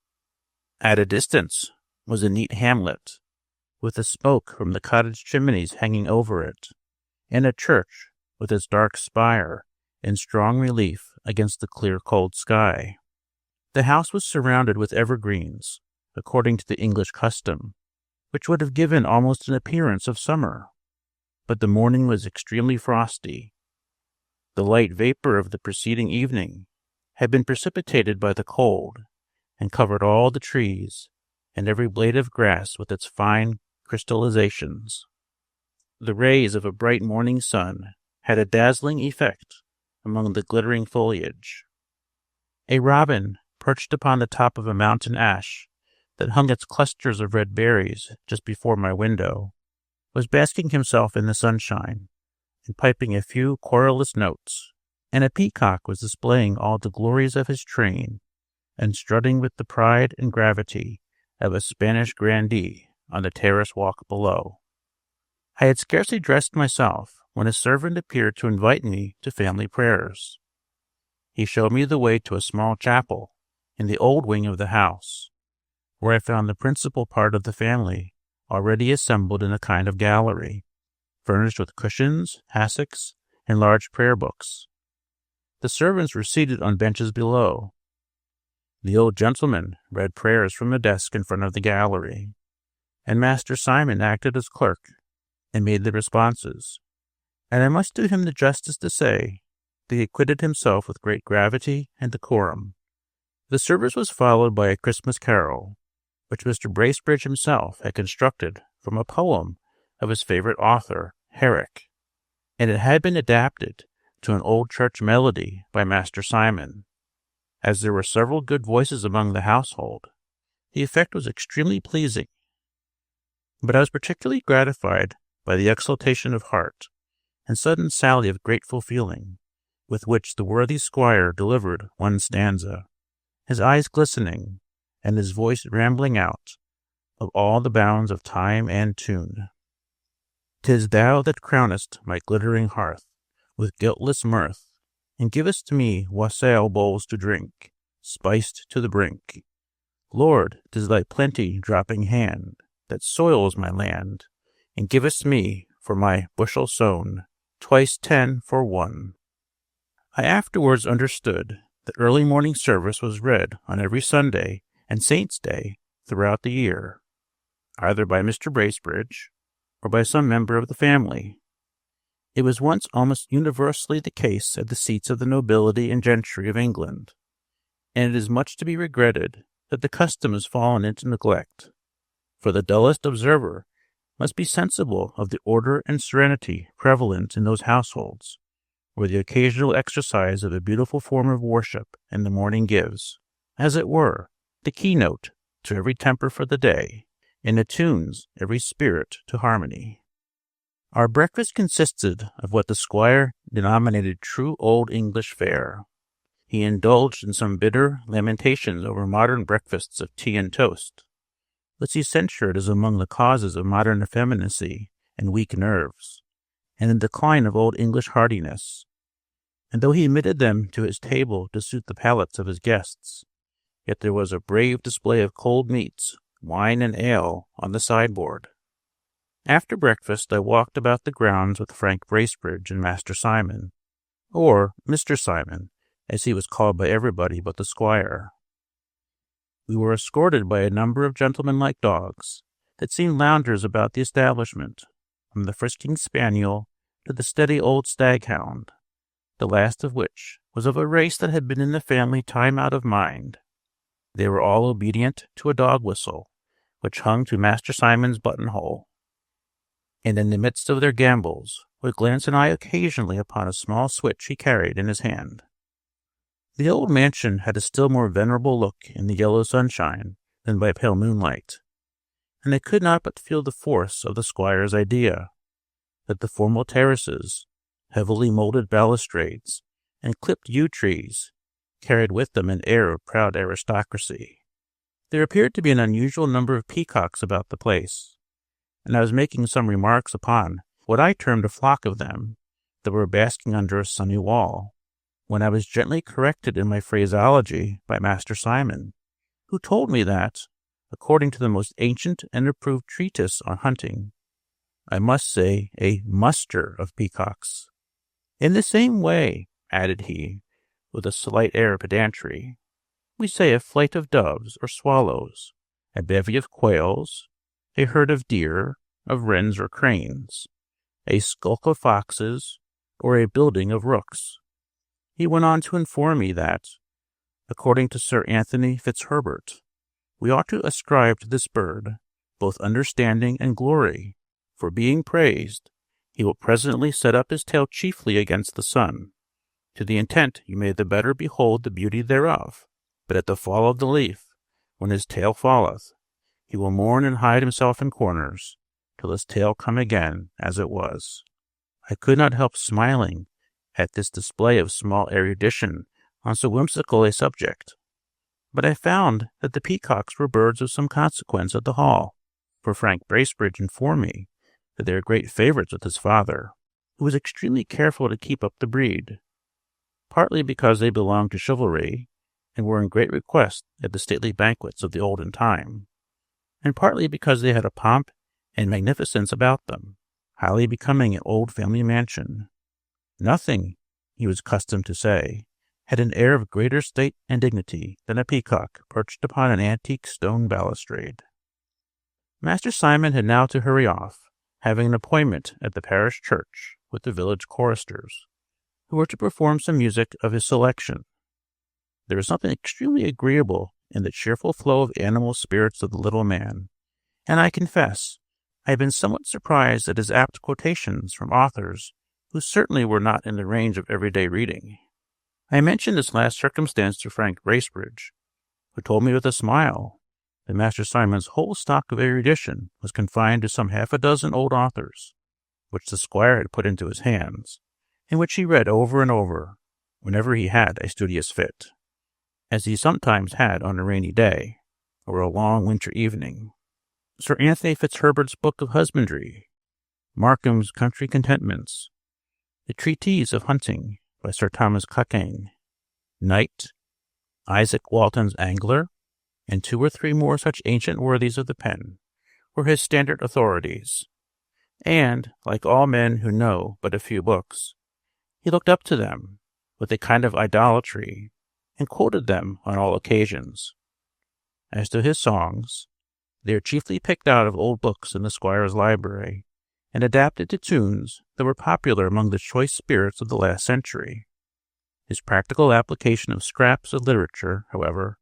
At a distance was a neat hamlet, with the smoke from the cottage chimneys hanging over it, and a church with its dark spire in strong relief against the clear cold sky. The house was surrounded with evergreens, according to the English custom, which would have given almost an appearance of summer. But the morning was extremely frosty. The light vapor of the preceding evening had been precipitated by the cold, and covered all the trees and every blade of grass with its fine crystallizations. The rays of a bright morning sun had a dazzling effect among the glittering foliage. A robin, perched upon the top of a mountain ash that hung its clusters of red berries just before my window, was basking himself in the sunshine and piping a few querulous notes, and a peacock was displaying all the glories of his train and strutting with the pride and gravity of a Spanish grandee on the terrace walk below. I had scarcely dressed myself when a servant appeared to invite me to family prayers. He showed me the way to a small chapel in the old wing of the house, where I found the principal part of the family already assembled in a kind of gallery, furnished with cushions, hassocks, and large prayer books. The servants were seated on benches below. The old gentleman read prayers from a desk in front of the gallery, and Master Simon acted as clerk and made the responses, and I must do him the justice to say that he acquitted himself with great gravity and decorum. The service was followed by a Christmas carol, which Mr. Bracebridge himself had constructed from a poem of his favorite author, Herrick, and it had been adapted to an old church melody by Master Simon. As there were several good voices among the household, the effect was extremely pleasing. But I was particularly gratified by the exultation of heart and sudden sally of grateful feeling with which the worthy squire delivered one stanza, his eyes glistening and his voice rambling out of all the bounds of time and tune. "'Tis thou that crownest my glittering hearth with guiltless mirth, and givest me wassail bowls to drink, spiced to the brink. Lord, 'tis thy plenty-dropping hand that soils my land, and givest me, for my bushel sown, twice 10 for 1. I afterwards understood that early morning service was read on every Sunday and Saint's Day throughout the year, either by Mr. Bracebridge or by some member of the family. It was once almost universally the case at the seats of the nobility and gentry of England, and it is much to be regretted that the custom has fallen into neglect, for the dullest observer must be sensible of the order and serenity prevalent in those households, where the occasional exercise of a beautiful form of worship in the morning gives, as it were, the keynote to every temper for the day, and attunes every spirit to harmony. Our breakfast consisted of what the squire denominated true old English fare. He indulged in some bitter lamentations over modern breakfasts of tea and toast, which he censured as among the causes of modern effeminacy and weak nerves, and the decline of old English heartiness. And though he admitted them to his table to suit the palates of his guests, yet there was a brave display of cold meats, wine, and ale on the sideboard. After breakfast I walked about the grounds with Frank Bracebridge and Master Simon, or Mr. Simon, as he was called by everybody but the squire. We were escorted by a number of gentlemanlike dogs that seemed loungers about the establishment, from the frisking spaniel to the steady old staghound, the last of which was of a race that had been in the family time out of mind. They were all obedient to a dog whistle, which hung to Master Simon's buttonhole, and in the midst of their gambols would glance an eye occasionally upon a small switch he carried in his hand. The old mansion had a still more venerable look in the yellow sunshine than by pale moonlight, and I could not but feel the force of the squire's idea, that the formal terraces, heavily molded balustrades, and clipped yew trees carried with them an air of proud aristocracy. There appeared to be an unusual number of peacocks about the place, and I was making some remarks upon what I termed a flock of them that were basking under a sunny wall, when I was gently corrected in my phraseology by Master Simon, who told me that, according to the most ancient and approved treatise on hunting, I must say a muster of peacocks. In the same way, added he, with a slight air of pedantry, we say a flight of doves or swallows, a bevy of quails, a herd of deer, of wrens or cranes, a skulk of foxes, or a building of rooks. He went on to inform me that, according to Sir Anthony Fitzherbert, we ought to ascribe to this bird both understanding and glory, for being praised, He will presently set up his tail chiefly against the sun, to the intent you may the better behold the beauty thereof. But at the fall of the leaf, when his tail falleth, he will mourn and hide himself in corners, till his tail come again as it was. I could not help smiling at this display of small erudition on so whimsical a subject, but I found that the peacocks were birds of some consequence at the Hall, for Frank Bracebridge informed me that they are great favorites with his father, who was extremely careful to keep up the breed, partly because they belonged to chivalry, and were in great request at the stately banquets of the olden time, and partly because they had a pomp and magnificence about them, highly becoming an old family mansion. Nothing, he was accustomed to say, had an air of greater state and dignity than a peacock perched upon an antique stone balustrade. Master Simon had now to hurry off, having an appointment at the parish church with the village choristers, who were to perform some music of his selection. There was something extremely agreeable in the cheerful flow of animal spirits of the little man, and I confess I had been somewhat surprised at his apt quotations from authors who certainly were not in the range of everyday reading. I mentioned this last circumstance to Frank Bracebridge, who told me with a smile that Master Simon's whole stock of erudition was confined to some half a dozen old authors, which the squire had put into his hands, and which he read over and over, whenever he had a studious fit, as he sometimes had on a rainy day, or a long winter evening. Sir Anthony Fitzherbert's Book of Husbandry, Markham's Country Contentments, the Treatise of Hunting by Sir Thomas Cockayne, Knight, Isaac Walton's Angler, and 2 or 3 more such ancient worthies of the pen, were his standard authorities, and, like all men who know but a few books, he looked up to them with a kind of idolatry, and quoted them on all occasions. As to his songs, they are chiefly picked out of old books in the squire's library, and adapted to tunes that were popular among the choice spirits of the last century. His practical application of scraps of literature, however,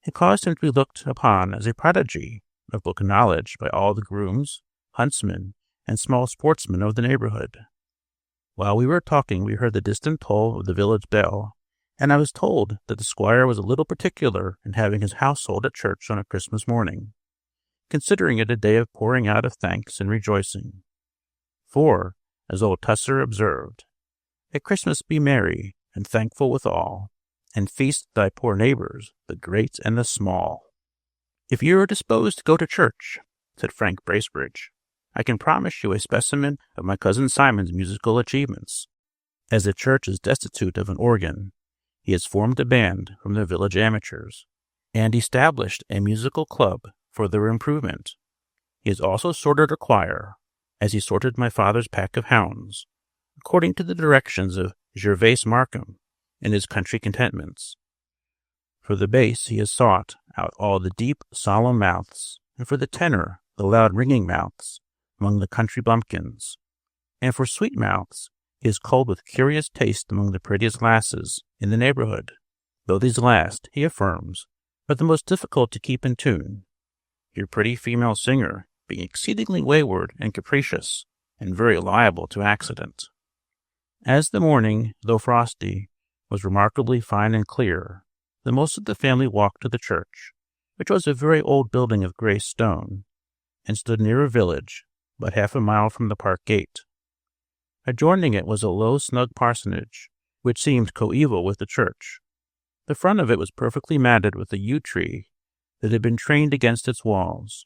had caused him to be looked upon as a prodigy of book knowledge by all the grooms, huntsmen, and small sportsmen of the neighborhood. While we were talking, we heard the distant toll of the village bell, and I was told that the squire was a little particular in having his household at church on a Christmas morning, considering it a day of pouring out of thanks and rejoicing. For, as old Tusser observed, at Christmas be merry and thankful withal, and feast thy poor neighbors, the great and the small. If you are disposed to go to church, said Frank Bracebridge, I can promise you a specimen of my cousin Simon's musical achievements. As the church is destitute of an organ, he has formed a band from the village amateurs, and established a musical club for their improvement. He has also sorted a choir, as he sorted my father's pack of hounds, according to the directions of Gervase Markham in his Country Contentments. For the bass he has sought out all the deep, solemn mouths, and for the tenor the loud, ringing mouths among the country bumpkins, and for sweet mouths he has culled with curious taste among the prettiest lasses in the neighborhood, though these last, he affirms, are the most difficult to keep in tune, your pretty female singer being exceedingly wayward and capricious, and very liable to accident. As the morning, though frosty, was remarkably fine and clear, the most of the family walked to the church, which was a very old building of grey stone, and stood near a village, but half a mile from the park gate. Adjoining it was a low, snug parsonage, which seemed coeval with the church. The front of it was perfectly matted with a yew tree that had been trained against its walls,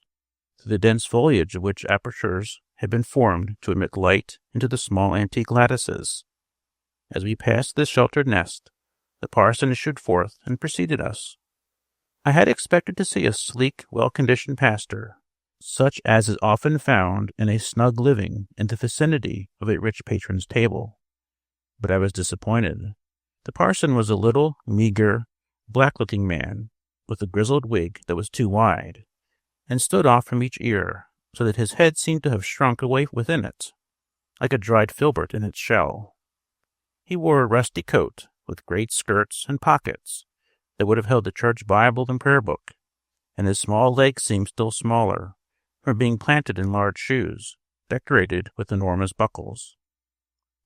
through the dense foliage of which apertures had been formed to admit light into the small antique lattices. As we passed this sheltered nest, the parson issued forth and preceded us. I had expected to see a sleek, well-conditioned pastor, such as is often found in a snug living in the vicinity of a rich patron's table. But I was disappointed. The parson was a little, meager, black-looking man, with a grizzled wig that was too wide, and stood off from each ear, so that his head seemed to have shrunk away within it, like a dried filbert in its shell. He wore a rusty coat, with great skirts and pockets, that would have held the church Bible and prayer book, and his small legs seemed still smaller, from being planted in large shoes, decorated with enormous buckles.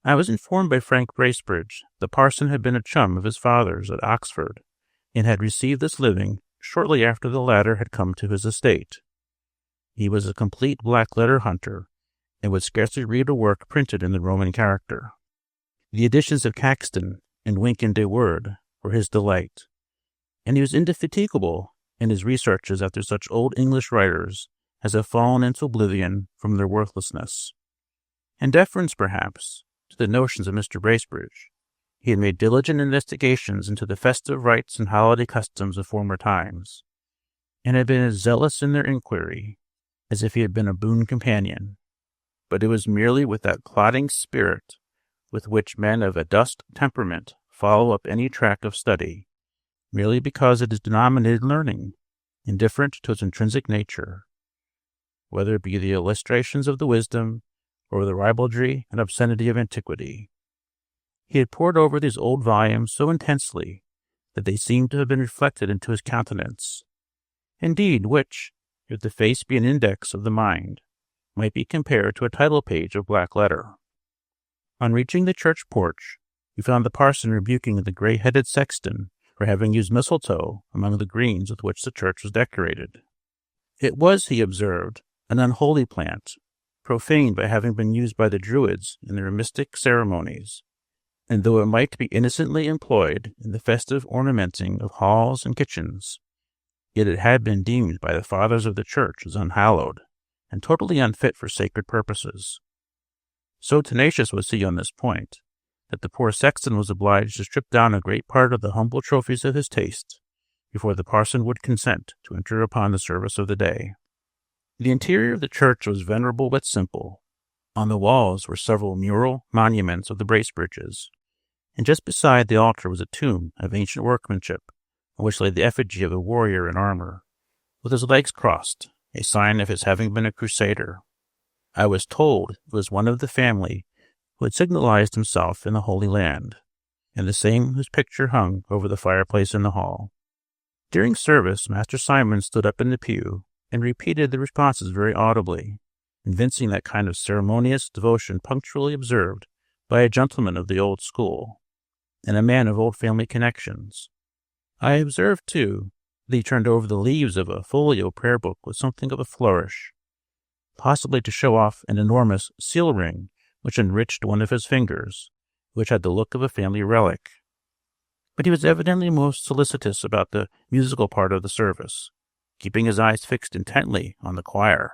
I was informed by Frank Bracebridge the parson had been a chum of his father's at Oxford, and had received this living shortly after the latter had come to his estate. He was a complete black-letter hunter, and would scarcely read a work printed in the Roman character. The editions of Caxton and Wynkyn de Worde were his delight, and he was indefatigable in his researches after such old English writers as have fallen into oblivion from their worthlessness. In deference, perhaps, to the notions of Mr. Bracebridge, he had made diligent investigations into the festive rites and holiday customs of former times, and had been as zealous in their inquiry as if he had been a boon companion. But it was merely with that plodding spirit with which men of a dust temperament follow up any track of study, merely because it is denominated learning, indifferent to its intrinsic nature, whether it be the illustrations of the wisdom or the ribaldry and obscenity of antiquity. He had pored over these old volumes so intensely that they seemed to have been reflected into his countenance, indeed which, if the face be an index of the mind, might be compared to a title page of black letter. On reaching the church porch, we found the parson rebuking the gray-headed sexton for having used mistletoe among the greens with which the church was decorated. It was, he observed, an unholy plant, profaned by having been used by the Druids in their mystic ceremonies, and though it might be innocently employed in the festive ornamenting of halls and kitchens, yet it had been deemed by the fathers of the church as unhallowed, and totally unfit for sacred purposes. So tenacious was he on this point, that the poor sexton was obliged to strip down a great part of the humble trophies of his taste before the parson would consent to enter upon the service of the day. The interior of the church was venerable but simple. On the walls were several mural monuments of the Bracebridges, and just beside the altar was a tomb of ancient workmanship, on which lay the effigy of a warrior in armor, with his legs crossed, a sign of his having been a crusader. I was told it was one of the family who had signalized himself in the Holy Land, and the same whose picture hung over the fireplace in the hall. During service, Master Simon stood up in the pew and repeated the responses very audibly, evincing that kind of ceremonious devotion punctually observed by a gentleman of the old school, and a man of old family connections. I observed, too, that he turned over the leaves of a folio prayer book with something of a flourish, possibly to show off an enormous seal ring which enriched one of his fingers, which had the look of a family relic. But he was evidently most solicitous about the musical part of the service, keeping his eyes fixed intently on the choir,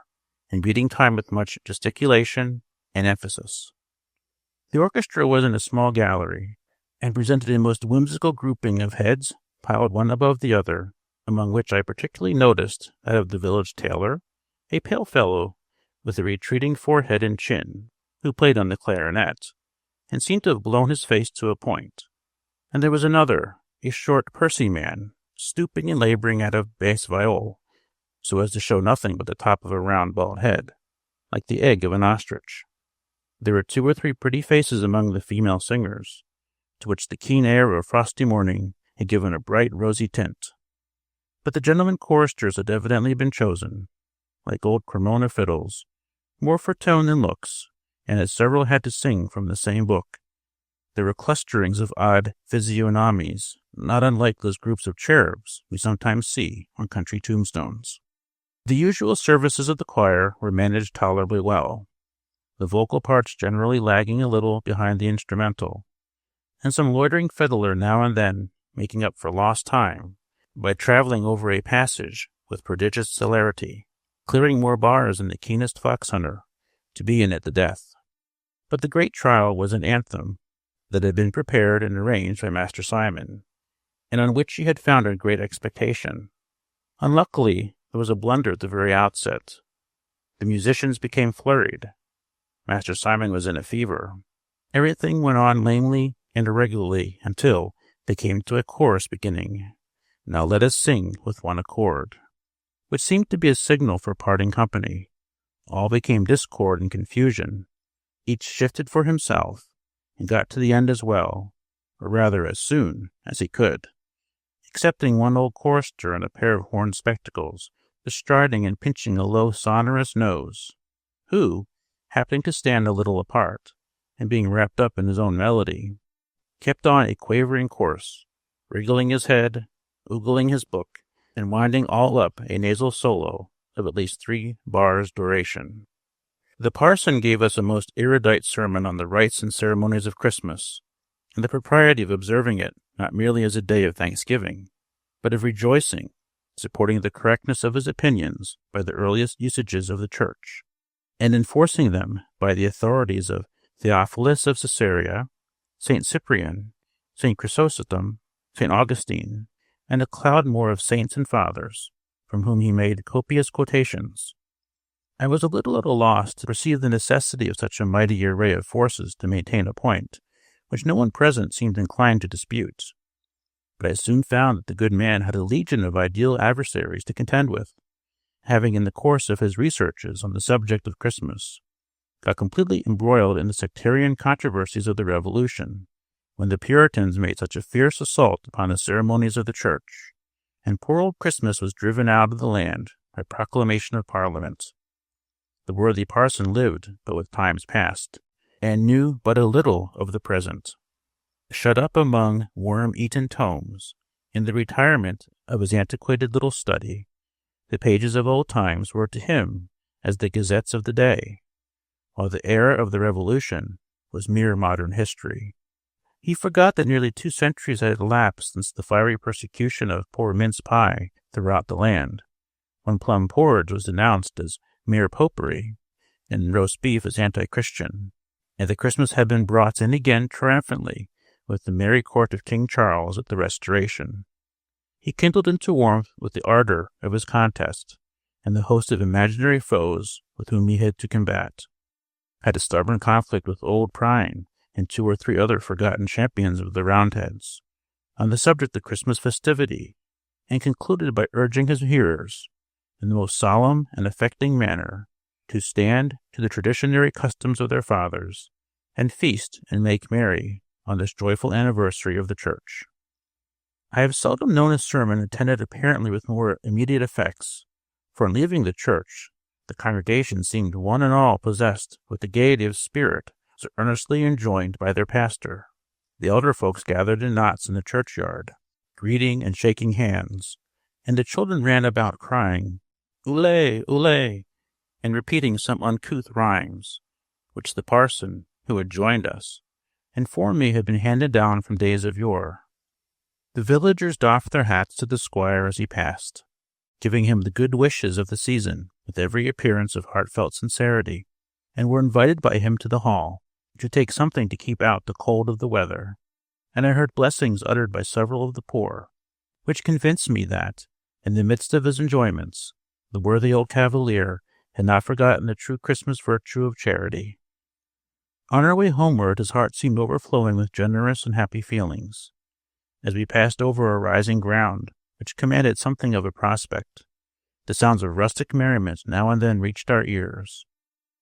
and beating time with much gesticulation and emphasis. The orchestra was in a small gallery, and presented a most whimsical grouping of heads piled one above the other, among which I particularly noticed that of the village tailor, a pale fellow with a retreating forehead and chin, who played on the clarinet, and seemed to have blown his face to a point. And there was another, a short, pursy man, stooping and laboring at a bass viol, so as to show nothing but the top of a round bald head, like the egg of an ostrich. There were 2 or 3 pretty faces among the female singers, to which the keen air of a frosty morning had given a bright rosy tint. But the gentlemen choristers had evidently been chosen, like old Cremona fiddles, more for tone than looks, and as several had to sing from the same book, there were clusterings of odd physiognomies, not unlike those groups of cherubs we sometimes see on country tombstones. The usual services of the choir were managed tolerably well, the vocal parts generally lagging a little behind the instrumental, and some loitering fiddler now and then making up for lost time by traveling over a passage with prodigious celerity, clearing more bars than the keenest fox hunter, to be in at the death. But the great trial was an anthem that had been prepared and arranged by Master Simon, and on which he had founded great expectation. Unluckily, there was a blunder at the very outset. The musicians became flurried. Master Simon was in a fever. Everything went on lamely and irregularly until they came to a chorus beginning, "Now let us sing with one accord," which seemed to be a signal for parting company. All became discord and confusion. Each shifted for himself, and got to the end as well, or rather as soon, as he could, excepting one old chorister in a pair of horn spectacles, bestriding and pinching a low sonorous nose, who, happening to stand a little apart, and being wrapped up in his own melody, kept on a quavering course, wriggling his head, oogling his book, and winding all up a nasal solo of at least 3 bars duration. The parson gave us a most erudite sermon on the rites and ceremonies of Christmas, and the propriety of observing it not merely as a day of thanksgiving, but of rejoicing, supporting the correctness of his opinions by the earliest usages of the Church, and enforcing them by the authorities of Theophilus of Caesarea, St. Cyprian, St. Chrysostom, St. Augustine, and a cloud more of saints and fathers, from whom he made copious quotations. I was a little at a loss to perceive the necessity of such a mighty array of forces to maintain a point, which no one present seemed inclined to dispute. But I soon found that the good man had a legion of ideal adversaries to contend with, having in the course of his researches on the subject of Christmas got completely embroiled in the sectarian controversies of the Revolution, when the Puritans made such a fierce assault upon the ceremonies of the Church, and poor old Christmas was driven out of the land by proclamation of Parliament. The worthy parson lived but with times past, and knew but a little of the present. Shut up among worm-eaten tomes, in the retirement of his antiquated little study, the pages of old times were to him as the gazettes of the day, while the era of the Revolution was mere modern history. He forgot that nearly 2 centuries had elapsed since the fiery persecution of poor mince pie throughout the land, when plum porridge was denounced as mere popery, and roast beef as anti-Christian, and that Christmas had been brought in again triumphantly with the merry court of King Charles at the Restoration. He kindled into warmth with the ardor of his contest, and the host of imaginary foes with whom he had to combat, had a stubborn conflict with old Prine and 2 or 3 other forgotten champions of the Roundheads, on the subject of Christmas festivity, and concluded by urging his hearers, in the most solemn and affecting manner, to stand to the traditionary customs of their fathers, and feast and make merry on this joyful anniversary of the Church. I have seldom known a sermon attended apparently with more immediate effects, for in leaving the church, the congregation seemed one and all possessed with the gaiety of spirit so earnestly enjoined by their pastor. The elder folks gathered in knots in the churchyard, greeting and shaking hands, and the children ran about crying, "Oulé, oulé," and repeating some uncouth rhymes, which the parson, who had joined us, informed me had been handed down from days of yore. The villagers doffed their hats to the squire as he passed, giving him the good wishes of the season with every appearance of heartfelt sincerity, and were invited by him to the hall to take something to keep out the cold of the weather, and I heard blessings uttered by several of the poor, which convinced me that, in the midst of his enjoyments, the worthy old cavalier had not forgotten the true Christmas virtue of charity. On our way homeward, his heart seemed overflowing with generous and happy feelings. As we passed over a rising ground, which commanded something of a prospect, the sounds of rustic merriment now and then reached our ears.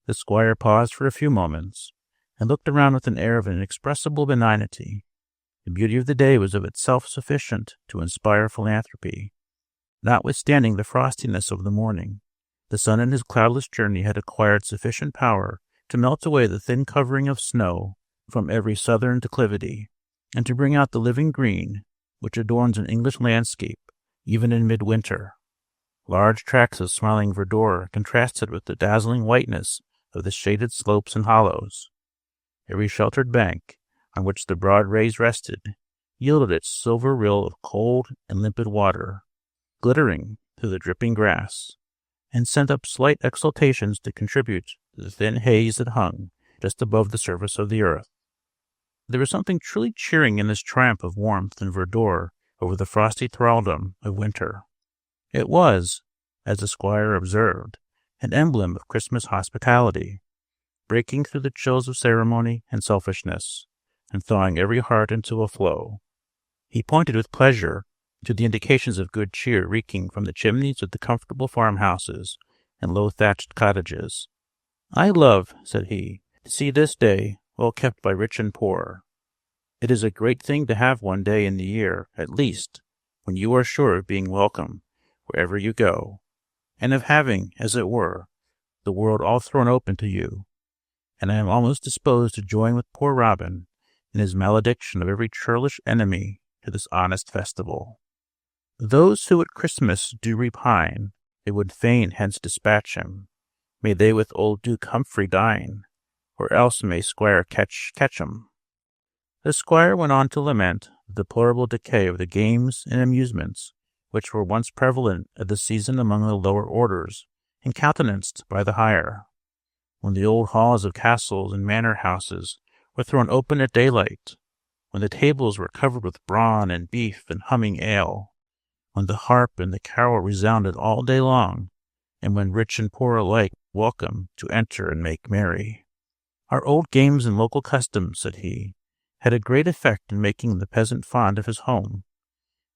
The squire paused for a few moments, and looked around with an air of inexpressible benignity. The beauty of the day was of itself sufficient to inspire philanthropy. Notwithstanding the frostiness of the morning, the sun in his cloudless journey had acquired sufficient power to melt away the thin covering of snow from every southern declivity, and to bring out the living green which adorns an English landscape even in midwinter. Large tracts of smiling verdure contrasted with the dazzling whiteness of the shaded slopes and hollows. Every sheltered bank on which the broad rays rested yielded its silver rill of cold and limpid water, glittering through the dripping grass, and sent up slight exhalations to contribute to the thin haze that hung just above the surface of the earth. There was something truly cheering in this triumph of warmth and verdure over the frosty thraldom of winter. It was, as the squire observed, an emblem of Christmas hospitality, breaking through the chills of ceremony and selfishness, and thawing every heart into a flow. He pointed with pleasure to the indications of good cheer reeking from the chimneys of the comfortable farmhouses and low-thatched cottages. "I love," said he, "to see this day well kept by rich and poor. It is a great thing to have one day in the year, at least, when you are sure of being welcome wherever you go, and of having, as it were, the world all thrown open to you, and I am almost disposed to join with poor Robin in his malediction of every churlish enemy to this honest festival. Those who at Christmas do repine, they would fain hence dispatch him. May they with old Duke Humphrey dine, or else may Squire Ketchum. The squire went on to lament the deplorable decay of the games and amusements which were once prevalent at the season among the lower orders, and countenanced by the higher. When the old halls of castles and manor houses were thrown open at daylight, when the tables were covered with brawn and beef and humming ale, when the harp and the carol resounded all day long, and when rich and poor alike welcome to enter and make merry. Our old games and local customs, said he, had a great effect in making the peasant fond of his home,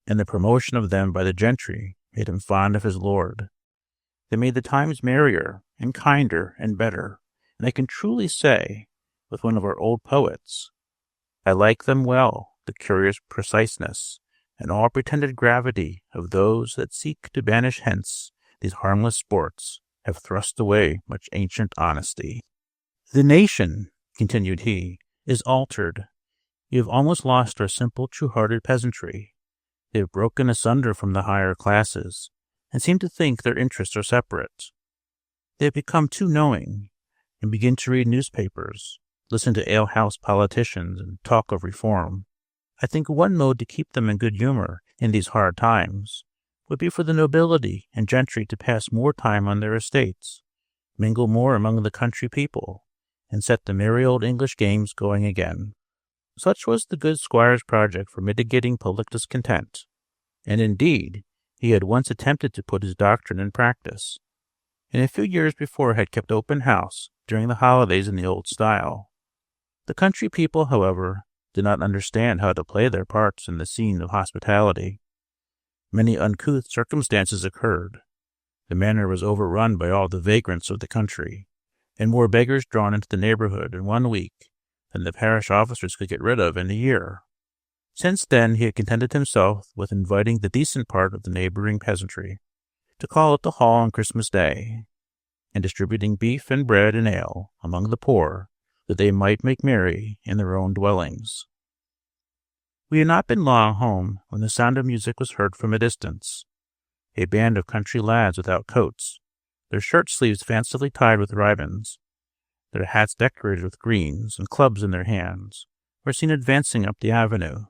and the promotion of them by the gentry made him fond of his lord. They made the times merrier and kinder and better, and I can truly say, with one of our old poets, I like them well, the curious preciseness, and all pretended gravity of those that seek to banish hence these harmless sports, have thrust away much ancient honesty. The nation, continued he, is altered. We have almost lost our simple, true-hearted peasantry. They have broken asunder from the higher classes, and seem to think their interests are separate. They have become too knowing, and begin to read newspapers, listen to alehouse politicians, and talk of reform. I think one mode to keep them in good humor in these hard times would be for the nobility and gentry to pass more time on their estates, mingle more among the country people, and set the merry old English games going again. Such was the good squire's project for mitigating public discontent, and indeed he had once attempted to put his doctrine in practice, and a few years before had kept open house during the holidays in the old style. The country people, however, did not understand how to play their parts in the scene of hospitality. Many uncouth circumstances occurred. The manor was overrun by all the vagrants of the country, and more beggars drawn into the neighborhood in 1 week than the parish officers could get rid of in a year. Since then he had contented himself with inviting the decent part of the neighboring peasantry to call at the hall on Christmas Day, and distributing beef and bread and ale among the poor, that they might make merry in their own dwellings. We had not been long home when the sound of music was heard from a distance. A band of country lads without coats, their shirt-sleeves fancifully tied with ribbons, their hats decorated with greens, and clubs in their hands, were seen advancing up the avenue,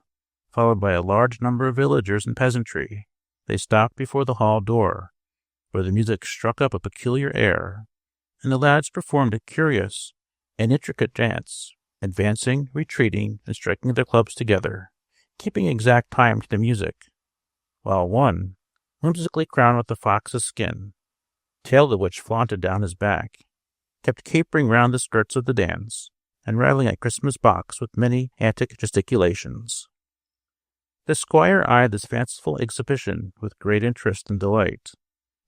followed by a large number of villagers and peasantry. They stopped before the hall door, where the music struck up a peculiar air, and the lads performed a curious and intricate dance, advancing, retreating, and striking their clubs together, keeping exact time to the music, while one, whimsically crowned with a fox's skin, tail of which flaunted down his back, kept capering round the skirts of the dance, and rattling a Christmas box with many antic gesticulations. The squire eyed this fanciful exhibition with great interest and delight,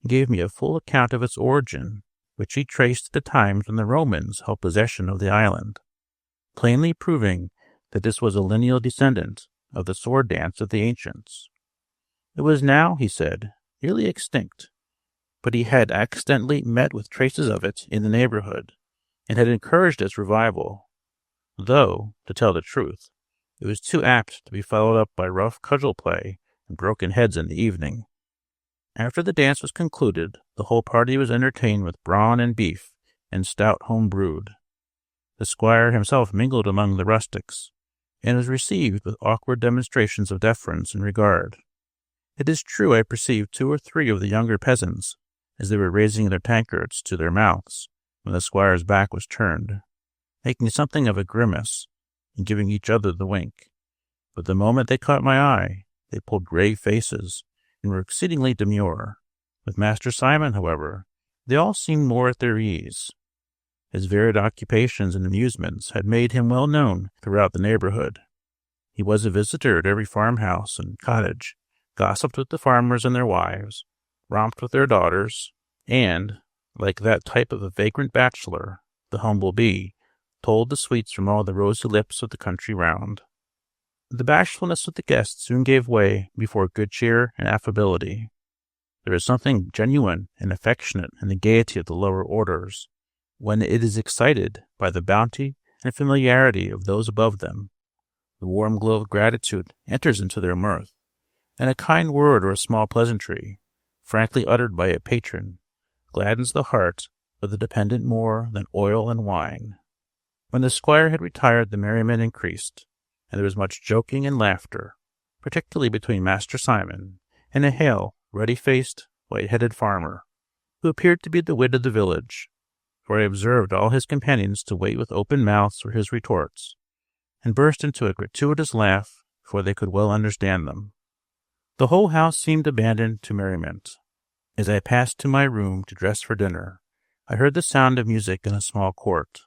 and gave me a full account of its origin, which he traced to the times when the Romans held possession of the island, plainly proving that this was a lineal descendant of the sword dance of the ancients. It was now, he said, nearly extinct, but he had accidentally met with traces of it in the neighborhood, and had encouraged its revival, though, to tell the truth, it was too apt to be followed up by rough cudgel play and broken heads in the evening. After the dance was concluded, the whole party was entertained with brawn and beef and stout home brewed. The squire himself mingled among the rustics, and was received with awkward demonstrations of deference and regard. It is true I perceived 2 or 3 of the younger peasants, as they were raising their tankards to their mouths when the squire's back was turned, making something of a grimace and giving each other the wink. But the moment they caught my eye, they pulled grave faces and were exceedingly demure. With Master Simon, however, they all seemed more at their ease. His varied occupations and amusements had made him well known throughout the neighborhood. He was a visitor at every farmhouse and cottage, gossiped with the farmers and their wives, romped with their daughters, and, like that type of a vagrant bachelor, the humble bee, told the sweets from all the rosy lips of the country round. The bashfulness of the guests soon gave way before good cheer and affability. There is something genuine and affectionate in the gaiety of the lower orders, when it is excited by the bounty and familiarity of those above them. The warm glow of gratitude enters into their mirth, and a kind word or a small pleasantry, frankly uttered by a patron, gladdens the heart of the dependent more than oil and wine. When the squire had retired, the merriment increased, and there was much joking and laughter, particularly between Master Simon and a hale, ruddy-faced, white-headed farmer, who appeared to be the wit of the village, for I observed all his companions to wait with open mouths for his retorts, and burst into a gratuitous laugh before they could well understand them. The whole house seemed abandoned to merriment. As I passed to my room to dress for dinner, I heard the sound of music in a small court,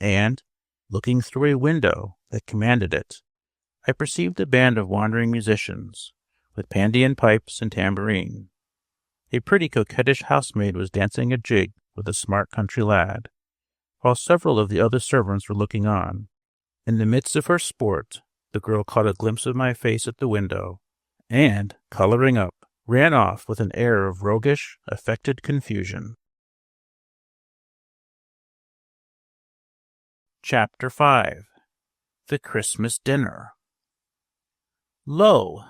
and, looking through a window that commanded it, I perceived a band of wandering musicians, with Pandean pipes and tambourine. A pretty coquettish housemaid was dancing a jig with a smart country lad, while several of the other servants were looking on. In the midst of her sport, the girl caught a glimpse of my face at the window, and, coloring up, ran off with an air of roguish, affected confusion. Chapter 5. The Christmas Dinner. Lo,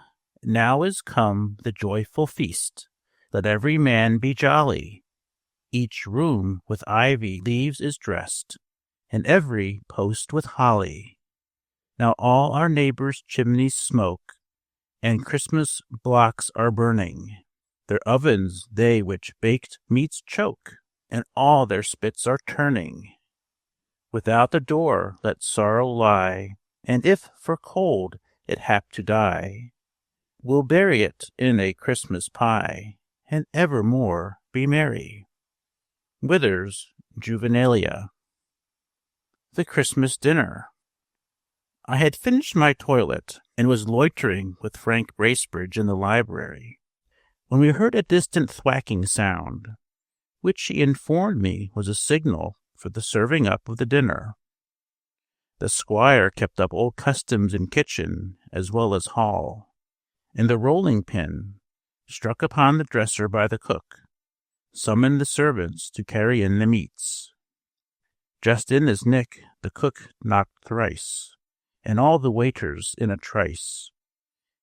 now is come the joyful feast. Let every man be jolly. Each room with ivy leaves is dressed, and every post with holly. Now all our neighbors' chimneys smoke, and Christmas blocks are burning. Their ovens they which baked meats choke, and all their spits are turning. Without the door let sorrow lie, and if for cold it hap to die, we'll bury it in a Christmas pie, and evermore be merry. Withers, Juvenalia. The Christmas Dinner. I had finished my toilet, and was loitering with Frank Bracebridge in the library, when we heard a distant thwacking sound, which he informed me was a signal for the serving up of the dinner. The squire kept up old customs in kitchen as well as hall, and the rolling pin, struck upon the dresser by the cook, summoned the servants to carry in the meats. Just in this nick the cook knocked thrice, and all the waiters in a trice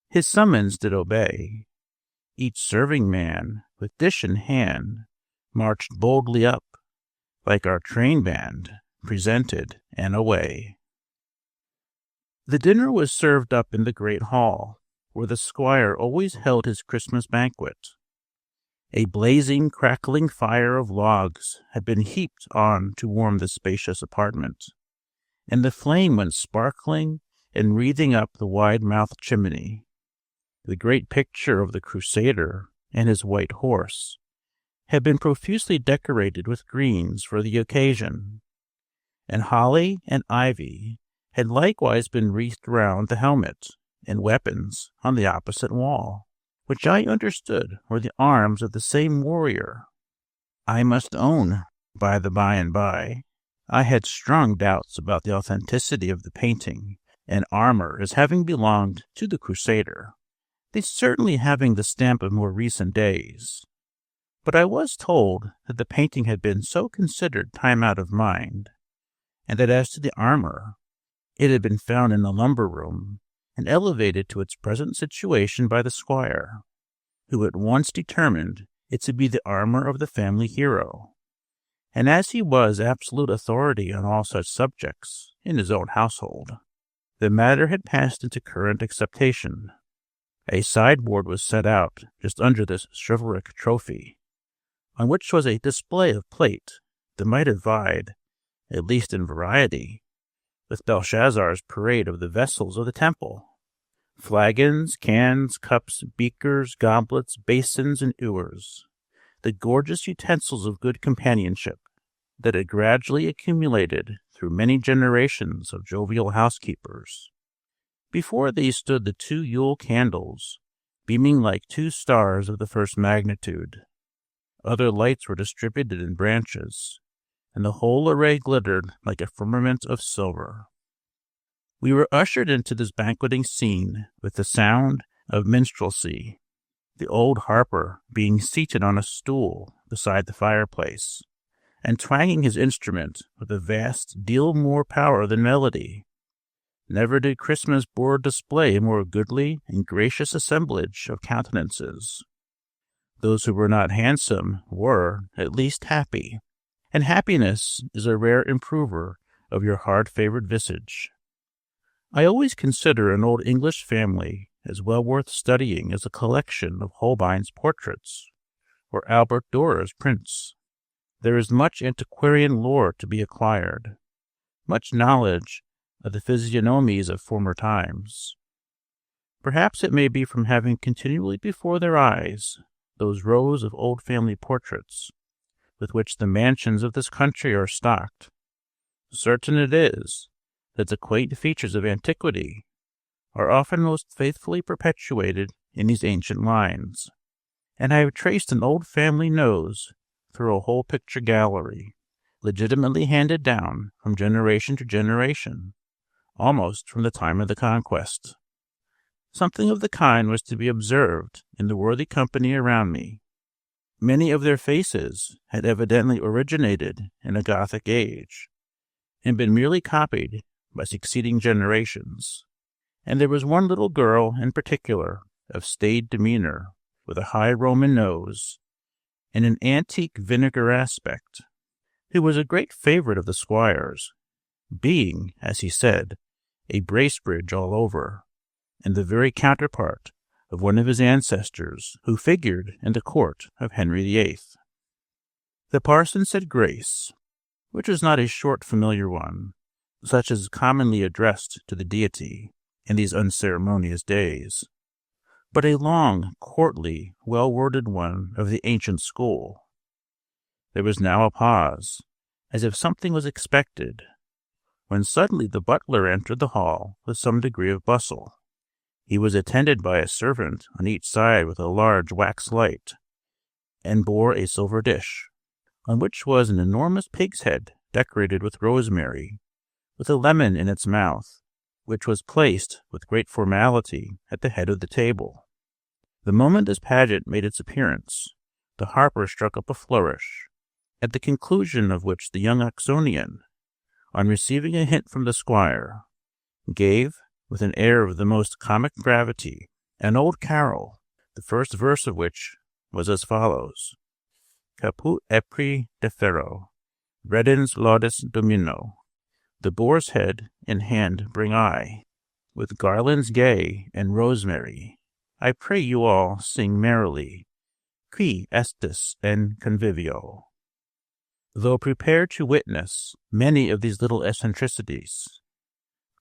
his summons did obey. Each serving man, with dish in hand, marched boldly up, like our train band, presented and away. The dinner was served up in the great hall, where the squire always held his Christmas banquet. A blazing, crackling fire of logs had been heaped on to warm the spacious apartment, and the flame went sparkling and wreathing up the wide-mouthed chimney. The great picture of the Crusader and his white horse had been profusely decorated with greens for the occasion, and holly and ivy had likewise been wreathed round the helmet and weapons on the opposite wall, which I understood were the arms of the same warrior. I must own, by the by and by, I had strong doubts about the authenticity of the painting and armor as having belonged to the Crusader, they certainly having the stamp of more recent days. But I was told that the painting had been so considered time out of mind, and that as to the armor, it had been found in the lumber room and elevated to its present situation by the squire, who at once determined it to be the armor of the family hero. And as he was absolute authority on all such subjects in his own household, the matter had passed into current acceptation. A sideboard was set out just under this chivalric trophy, on which was a display of plate that might have vied, at least in variety, with Belshazzar's parade of the vessels of the temple. Flagons, cans, cups, beakers, goblets, basins, and ewers, the gorgeous utensils of good companionship that had gradually accumulated through many generations of jovial housekeepers. Before these stood the 2 Yule candles, beaming like 2 stars of the first magnitude. Other lights were distributed in branches, and the whole array glittered like a firmament of silver. We were ushered into this banqueting scene with the sound of minstrelsy, the old harper being seated on a stool beside the fireplace, and twanging his instrument with a vast deal more power than melody. Never did Christmas board display a more goodly and gracious assemblage of countenances. Those who were not handsome were, at least, happy, and happiness is a rare improver of your hard-favored visage. I always consider an old English family as well worth studying as a collection of Holbein's portraits, or Albert Durer's prints. There is much antiquarian lore to be acquired, much knowledge of the physiognomies of former times. Perhaps it may be from having continually before their eyes those rows of old family portraits with which the mansions of this country are stocked. Certain it is that the quaint features of antiquity are often most faithfully perpetuated in these ancient lines, and I have traced an old family nose through a whole picture gallery, legitimately handed down from generation to generation, almost from the time of the Conquest. Something of the kind was to be observed in the worthy company around me. Many of their faces had evidently originated in a Gothic age, and been merely copied by succeeding generations, and there was one little girl in particular of staid demeanor, with a high Roman nose, and an antique vinegar aspect, who was a great favorite of the squire's, being, as he said, a Bracebridge all over, and the very counterpart of one of his ancestors who figured in the court of Henry VIII. The parson said grace, which was not a short familiar one, such as is commonly addressed to the deity in these unceremonious days, but a long, courtly, well-worded one of the ancient school. There was now a pause, as if something was expected, when suddenly the butler entered the hall with some degree of bustle. He was attended by a servant on each side with a large wax light, and bore a silver dish, on which was an enormous pig's head decorated with rosemary, with a lemon in its mouth, which was placed with great formality at the head of the table. The moment this pageant made its appearance, the harper struck up a flourish, at the conclusion of which the young Oxonian, on receiving a hint from the squire, gave, with an air of the most comic gravity, an old carol, the first verse of which was as follows: Caput epri defero, redens laudes domino, the boar's head in hand bring I, with garlands gay and rosemary. I pray you all sing merrily, qui estis en convivio. Though prepared to witness many of these little eccentricities,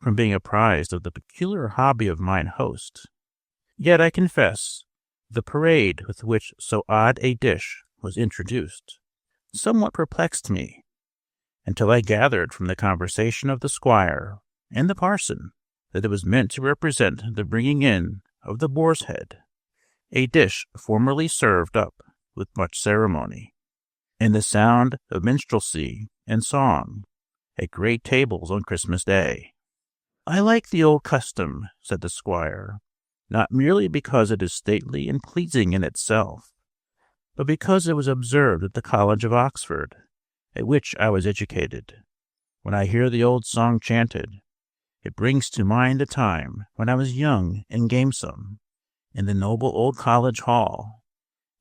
from being apprised of the peculiar hobby of mine host, yet I confess the parade with which so odd a dish was introduced somewhat perplexed me, until I gathered from the conversation of the squire and the parson that it was meant to represent the bringing in of the boar's head, a dish formerly served up with much ceremony, and the sound of minstrelsy and song at great tables on Christmas Day. I like the old custom, said the squire, not merely because it is stately and pleasing in itself, but because it was observed at the College of Oxford, at which I was educated. When I hear the old song chanted, it brings to mind the time when I was young and gamesome, in the noble old college hall,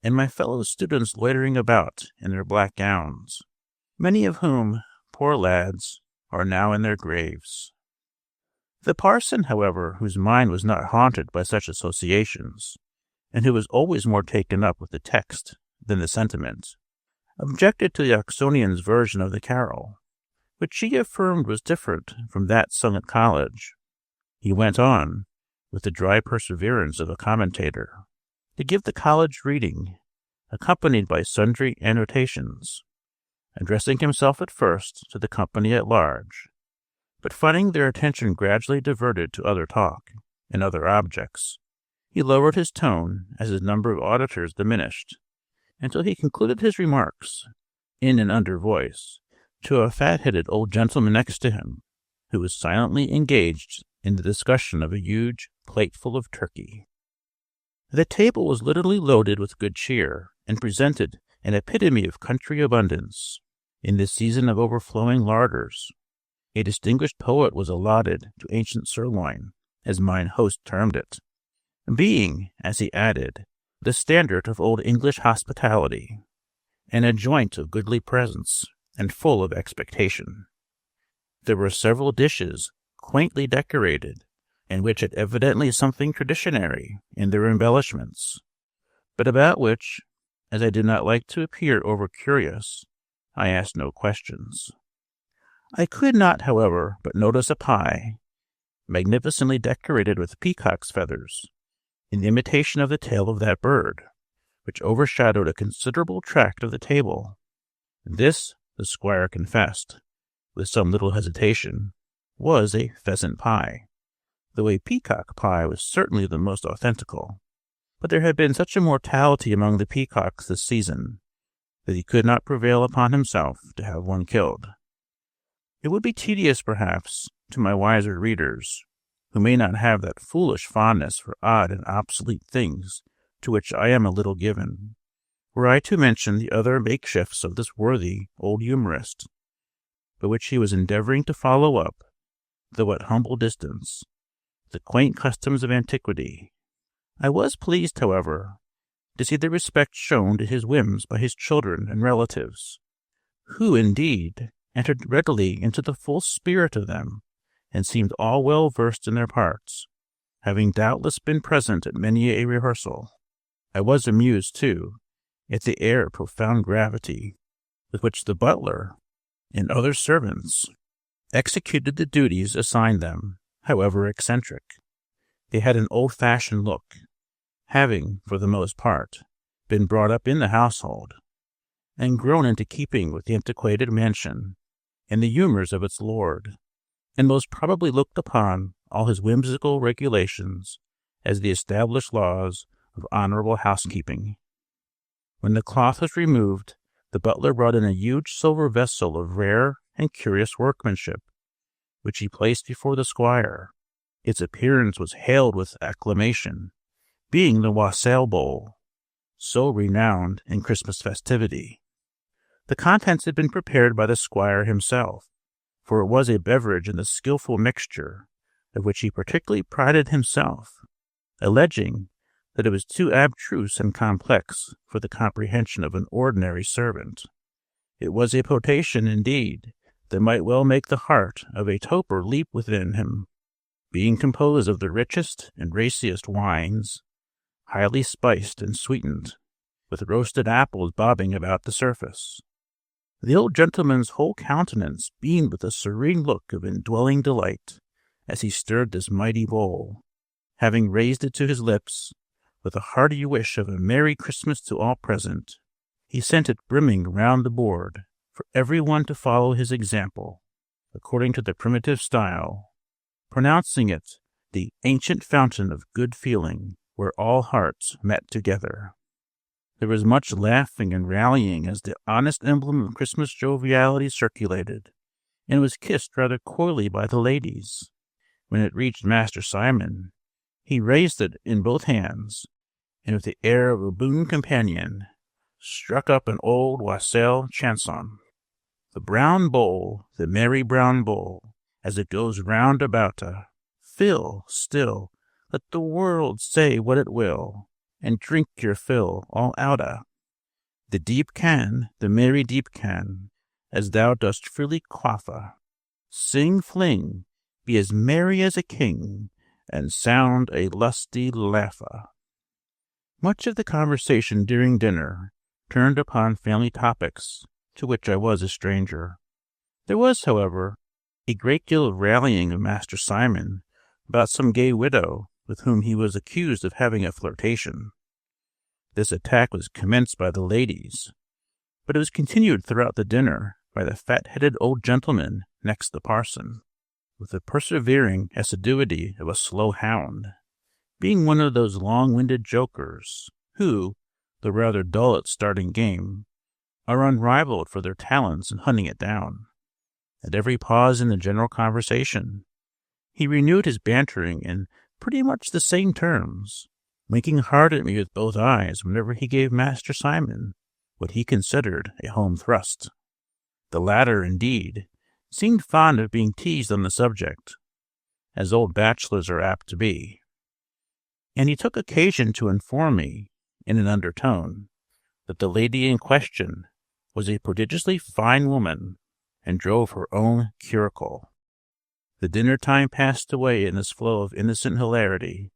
and my fellow students loitering about in their black gowns, many of whom, poor lads, are now in their graves. The parson, however, whose mind was not haunted by such associations, and who was always more taken up with the text than the sentiment, objected to the Oxonian's version of the carol, which he affirmed was different from that sung at college. He went on, with the dry perseverance of a commentator, to give the college reading, accompanied by sundry annotations, addressing himself at first to the company at large, but finding their attention gradually diverted to other talk and other objects, he lowered his tone as his number of auditors diminished, until he concluded his remarks, in an under voice, to a fat-headed old gentleman next to him, who was silently engaged in the discussion of a huge plateful of turkey. The table was literally loaded with good cheer, and presented an epitome of country abundance. In this season of overflowing larders, a distinguished poet was allotted to ancient sirloin, as mine host termed it, being, as he added, the standard of old English hospitality, and a joint of goodly presence, and full of expectation. There were several dishes quaintly decorated, and which had evidently something traditionary in their embellishments, but about which, as I did not like to appear over-curious, I asked no questions. I could not, however, but notice a pie, magnificently decorated with peacock's feathers, in imitation of the tail of that bird, which overshadowed a considerable tract of the table. This, the squire confessed, with some little hesitation, was a pheasant pie, though a peacock pie was certainly the most authentical. But there had been such a mortality among the peacocks this season that he could not prevail upon himself to have one killed. It would be tedious, perhaps, to my wiser readers, who may not have that foolish fondness for odd and obsolete things to which I am a little given, were I to mention the other makeshifts of this worthy old humorist, by which he was endeavoring to follow up, though at humble distance, the quaint customs of antiquity. I was pleased, however, to see the respect shown to his whims by his children and relatives, who, indeed, entered readily into the full spirit of them, and seemed all well versed in their parts, having doubtless been present at many a rehearsal. I was amused, too, at the air of profound gravity with which the butler and other servants executed the duties assigned them, however eccentric. They had an old-fashioned look, having, for the most part, been brought up in the household, and grown into keeping with the antiquated mansion and the humors of its lord, and most probably looked upon all his whimsical regulations as the established laws of honorable housekeeping. When the cloth was removed, the butler brought in a huge silver vessel of rare and curious workmanship, which he placed before the squire. Its appearance was hailed with acclamation, being the wassail bowl, so renowned in Christmas festivity. The contents had been prepared by the squire himself, for it was a beverage in the skilful mixture of which he particularly prided himself, alleging that it was too abstruse and complex for the comprehension of an ordinary servant. It was a potation, indeed, that might well make the heart of a toper leap within him, being composed of the richest and raciest wines, highly spiced and sweetened, with roasted apples bobbing about the surface. The old gentleman's whole countenance beamed with a serene look of indwelling delight as he stirred this mighty bowl, having raised it to his lips with a hearty wish of a Merry Christmas to all present. He sent it brimming round the board for every one to follow his example, according to the primitive style, pronouncing it the ancient fountain of good feeling, where all hearts met together. There was much laughing and rallying as the honest emblem of Christmas joviality circulated, and was kissed rather coyly by the ladies. When it reached Master Simon, he raised it in both hands, and with the air of a boon companion, struck up an old wassail chanson. The brown bowl, the merry brown bowl, as it goes round about fill still, let the world say what it will, and drink your fill all outa. The deep can, the merry deep can, as thou dost freely quaffa. Sing, fling, be as merry as a king, and sound a lusty laugha. Much of the conversation during dinner turned upon family topics to which I was a stranger. There was, however, a great deal of rallying of Master Simon about some gay widow with whom he was accused of having a flirtation. This attack was commenced by the ladies, but it was continued throughout the dinner by the fat-headed old gentleman next the parson, with the persevering assiduity of a slow hound, being one of those long-winded jokers who, though rather dull at starting game, are unrivaled for their talents in hunting it down. At every pause in the general conversation, he renewed his bantering in pretty much the same terms, winking hard at me with both eyes whenever he gave Master Simon what he considered a home thrust. The latter, indeed, seemed fond of being teased on the subject, as old bachelors are apt to be, and he took occasion to inform me, in an undertone, that the lady in question was a prodigiously fine woman, and drove her own curricle. The dinner time passed away in this flow of innocent hilarity,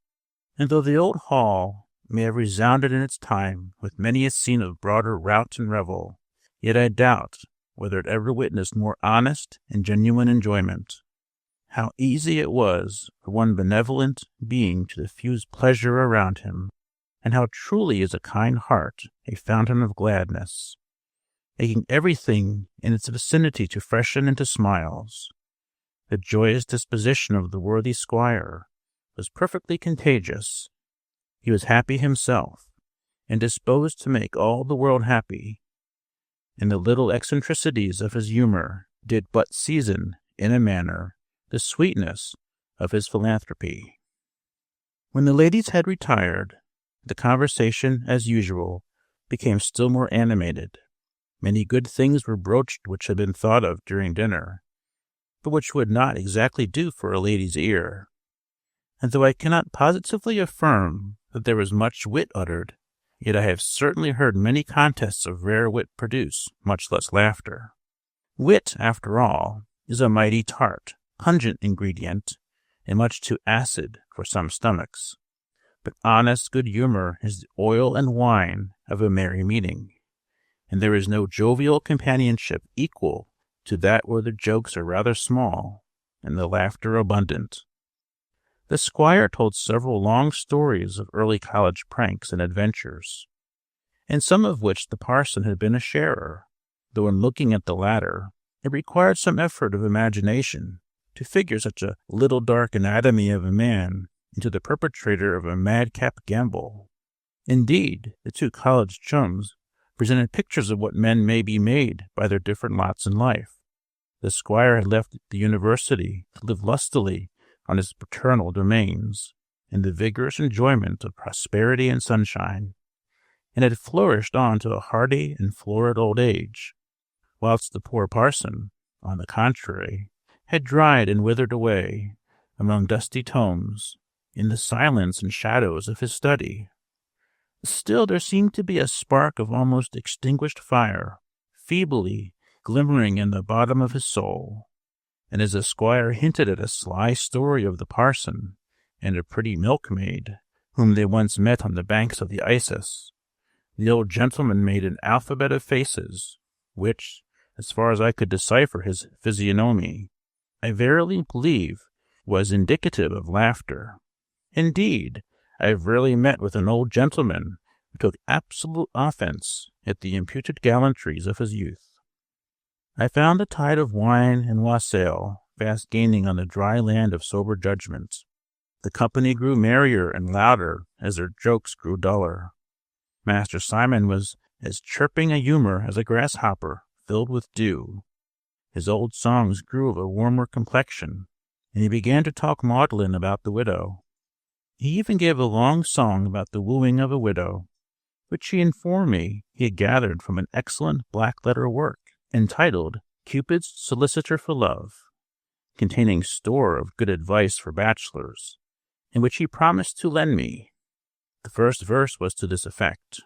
and though the old hall may have resounded in its time with many a scene of broader rout and revel, yet I doubt whether it ever witnessed more honest and genuine enjoyment. How easy it was for one benevolent being to diffuse pleasure around him, and how truly is a kind heart a fountain of gladness, making everything in its vicinity to freshen into smiles. The joyous disposition of the worthy squire was perfectly contagious. He was happy himself, and disposed to make all the world happy, and the little eccentricities of his humor did but season, in a manner, the sweetness of his philanthropy. When the ladies had retired, the conversation, as usual, became still more animated. Many good things were broached which had been thought of during dinner, but which would not exactly do for a lady's ear. And though I cannot positively affirm that there was much wit uttered, yet I have certainly heard many contests of rare wit produce much less laughter. Wit, after all, is a mighty tart, pungent ingredient, and much too acid for some stomachs. But honest good humor is the oil and wine of a merry meeting, and there is no jovial companionship equal to that where the jokes are rather small and the laughter abundant. The squire told several long stories of early college pranks and adventures, in some of which the parson had been a sharer, though in looking at the latter it required some effort of imagination to figure such a little dark anatomy of a man into the perpetrator of a madcap gambol. Indeed, the two college chums presented pictures of what men may be made by their different lots in life. The squire had left the university to live lustily on his paternal domains, in the vigorous enjoyment of prosperity and sunshine, and had flourished on to a hardy and florid old age, whilst the poor parson, on the contrary, had dried and withered away among dusty tomes in the silence and shadows of his study. Still there seemed to be a spark of almost extinguished fire, feebly glimmering in the bottom of his soul, and as the squire hinted at a sly story of the parson and a pretty milkmaid whom they once met on the banks of the Isis, the old gentleman made an alphabet of faces, which, as far as I could decipher his physiognomy, I verily believe was indicative of laughter. Indeed, I have rarely met with an old gentleman who took absolute offense at the imputed gallantries of his youth. I found the tide of wine and wassail fast gaining on the dry land of sober judgment. The company grew merrier and louder as their jokes grew duller. Master Simon was as chirping a humor as a grasshopper filled with dew. His old songs grew of a warmer complexion, and he began to talk maudlin about the widow. He even gave a long song about the wooing of a widow, which he informed me he had gathered from an excellent black-letter work entitled Cupid's Solicitor for Love, containing store of good advice for bachelors, and which he promised to lend me. The first verse was to this effect: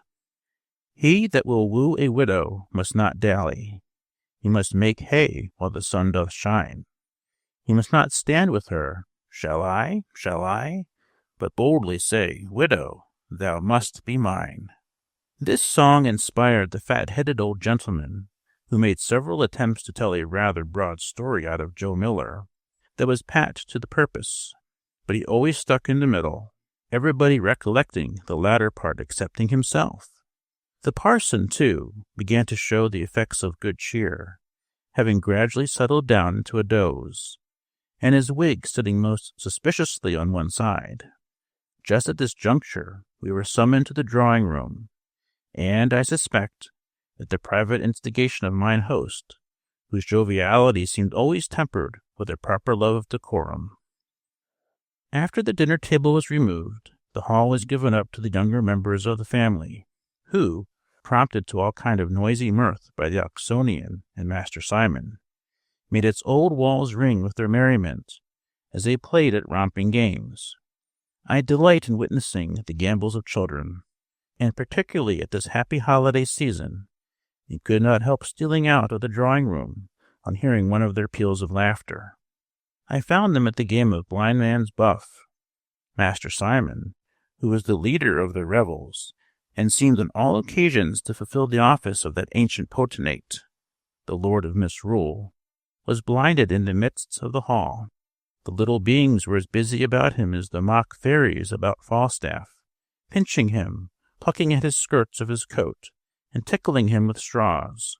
He that will woo a widow must not dally. He must make hay while the sun doth shine. He must not stand with her, shall I, but boldly say, Widow, thou must be mine. This song inspired the fat-headed old gentleman, who made several attempts to tell a rather broad story out of Joe Miller that was pat to the purpose, but he always stuck in the middle, everybody recollecting the latter part excepting himself. The parson, too, began to show the effects of good cheer, having gradually settled down into a doze, and his wig sitting most suspiciously on one side. Just at this juncture we were summoned to the drawing-room, and I suspect, at the private instigation of mine host, whose joviality seemed always tempered with a proper love of decorum. After the dinner table was removed, the hall was given up to the younger members of the family, who, prompted to all kind of noisy mirth by the Oxonian and Master Simon, made its old walls ring with their merriment as they played at romping games. I delight in witnessing the gambols of children, and particularly at this happy holiday season, and could not help stealing out of the drawing-room on hearing one of their peals of laughter. I found them at the game of blind man's buff. Master Simon, who was the leader of the revels, and seemed on all occasions to fulfill the office of that ancient potentate, the lord of misrule, was blinded in the midst of the hall. The little beings were as busy about him as the mock fairies about Falstaff, pinching him, plucking at his skirts of his coat, and tickling him with straws.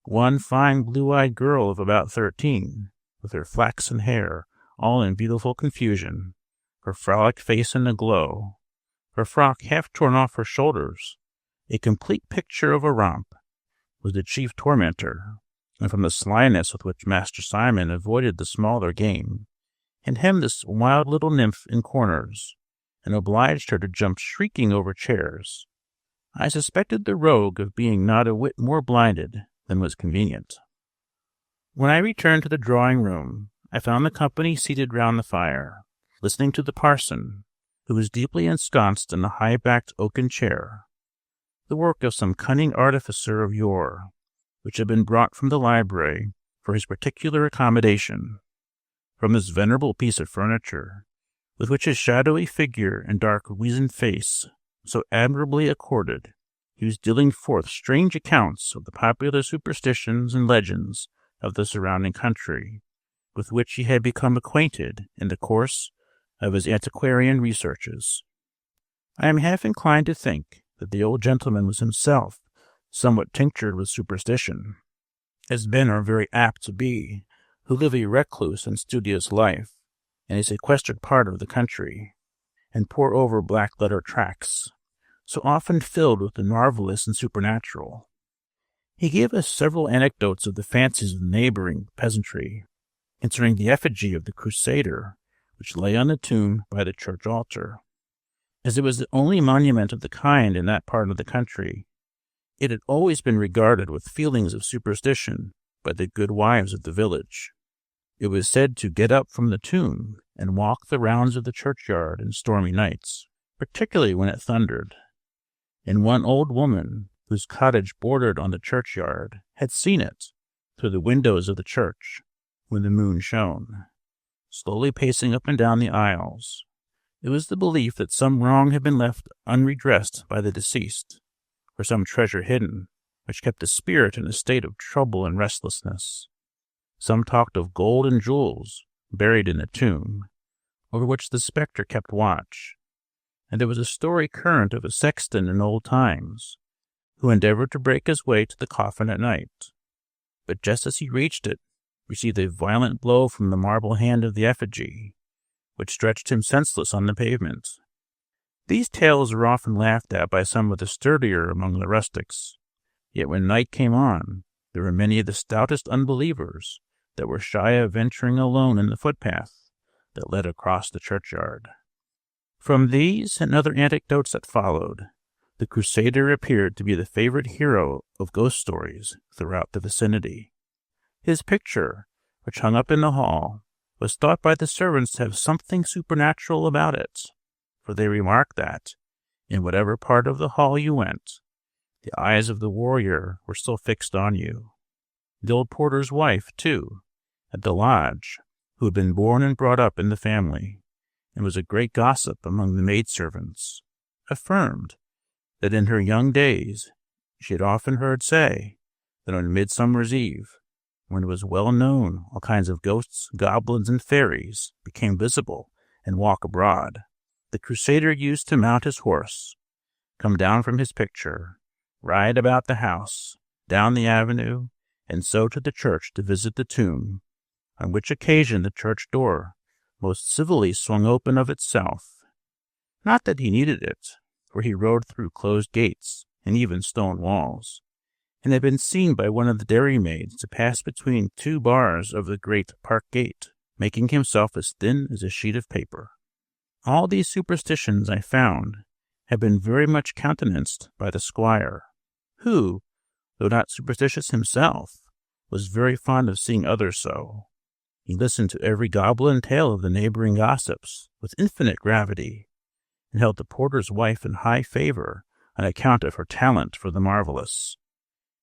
One fine blue-eyed girl of about 13, with her flaxen hair all in beautiful confusion, her frolic face in a glow, her frock half torn off her shoulders, a complete picture of a romp, was the chief tormentor, and from the slyness with which Master Simon avoided the smaller game, and hemmed this wild little nymph in corners, and obliged her to jump shrieking over chairs, I suspected the rogue of being not a whit more blinded than was convenient. When I returned to the drawing-room, I found the company seated round the fire, listening to the parson, who was deeply ensconced in a high-backed oaken chair, the work of some cunning artificer of yore, which had been brought from the library for his particular accommodation. From this venerable piece of furniture, with which his shadowy figure and dark weazened face so admirably accorded, he was dealing forth strange accounts of the popular superstitions and legends of the surrounding country, with which he had become acquainted in the course of his antiquarian researches. I am half inclined to think that the old gentleman was himself somewhat tinctured with superstition, as men are very apt to be who live a recluse and studious life in a sequestered part of the country, and pore over black-letter tracts, so often filled with the marvelous and supernatural. He gave us several anecdotes of the fancies of the neighboring peasantry concerning the effigy of the Crusader which lay on the tomb by the church altar. As it was the only monument of the kind in that part of the country, it had always been regarded with feelings of superstition by the good wives of the village. It was said to get up from the tomb and walk the rounds of the churchyard in stormy nights, particularly when it thundered, and one old woman, whose cottage bordered on the churchyard, had seen it through the windows of the church when the moon shone, slowly pacing up and down the aisles. It was the belief that some wrong had been left unredressed by the deceased, or some treasure hidden, which kept the spirit in a state of trouble and restlessness. Some talked of gold and jewels buried in the tomb, over which the spectre kept watch, and there was a story current of a sexton in old times, who endeavored to break his way to the coffin at night, but just as he reached it, received a violent blow from the marble hand of the effigy, which stretched him senseless on the pavement. These tales were often laughed at by some of the sturdier among the rustics, yet when night came on, there were many of the stoutest unbelievers that were shy of venturing alone in the footpath that led across the churchyard. From these and other anecdotes that followed, the Crusader appeared to be the favorite hero of ghost stories throughout the vicinity. His picture, which hung up in the hall, was thought by the servants to have something supernatural about it, for they remarked that, in whatever part of the hall you went, the eyes of the warrior were still fixed on you. The old porter's wife, too, at the lodge, who had been born and brought up in the family, and was a great gossip among the maidservants, affirmed that in her young days she had often heard say that on Midsummer's Eve, when it was well known all kinds of ghosts, goblins, and fairies became visible and walk abroad, the Crusader used to mount his horse, come down from his picture, ride about the house, down the avenue, and so to the church to visit the tomb, on which occasion the church door most civilly swung open of itself. Not that he needed it, for he rode through closed gates and even stone walls, and had been seen by one of the dairymaids to pass between two bars of the great park gate, making himself as thin as a sheet of paper. All these superstitions, I found, had been very much countenanced by the squire, who, though not superstitious himself, was very fond of seeing others so. He listened to every goblin tale of the neighboring gossips with infinite gravity, and held the porter's wife in high favor on account of her talent for the marvelous.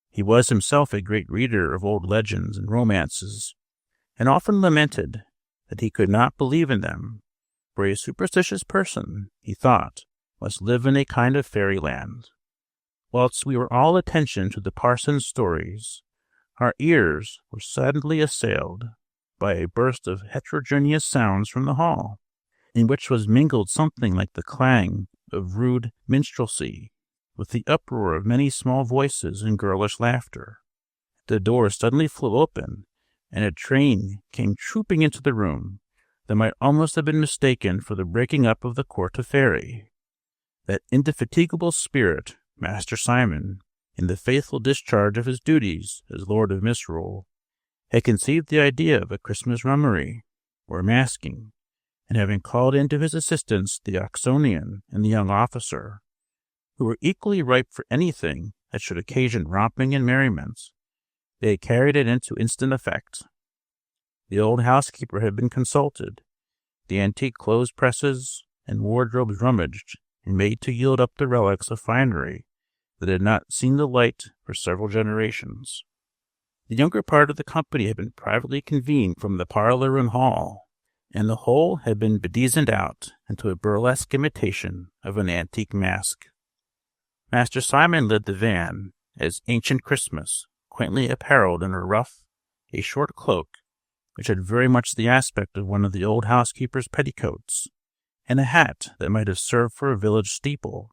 He was himself a great reader of old legends and romances, and often lamented that he could not believe in them, for a superstitious person, he thought, must live in a kind of fairyland. Whilst we were all attention to the parson's stories, our ears were suddenly assailed by a burst of heterogeneous sounds from the hall, in which was mingled something like the clang of rude minstrelsy, with the uproar of many small voices and girlish laughter. The door suddenly flew open, and a train came trooping into the room that might almost have been mistaken for the breaking up of the court of fairy. That indefatigable spirit, Master Simon, in the faithful discharge of his duties as Lord of Misrule, had conceived the idea of a Christmas rummery, or masking, and having called in to his assistance the Oxonian and the young officer, who were equally ripe for anything that should occasion romping and merriment, they had carried it into instant effect. The old housekeeper had been consulted, the antique clothes presses and wardrobes rummaged and made to yield up the relics of finery that had not seen the light for several generations. The younger part of the company had been privately convened from the parlor and hall, and the whole had been bedizened out into a burlesque imitation of an antique mask. Master Simon led the van as Ancient Christmas, quaintly apparelled in a ruff, a short cloak, which had very much the aspect of one of the old housekeeper's petticoats, and a hat that might have served for a village steeple,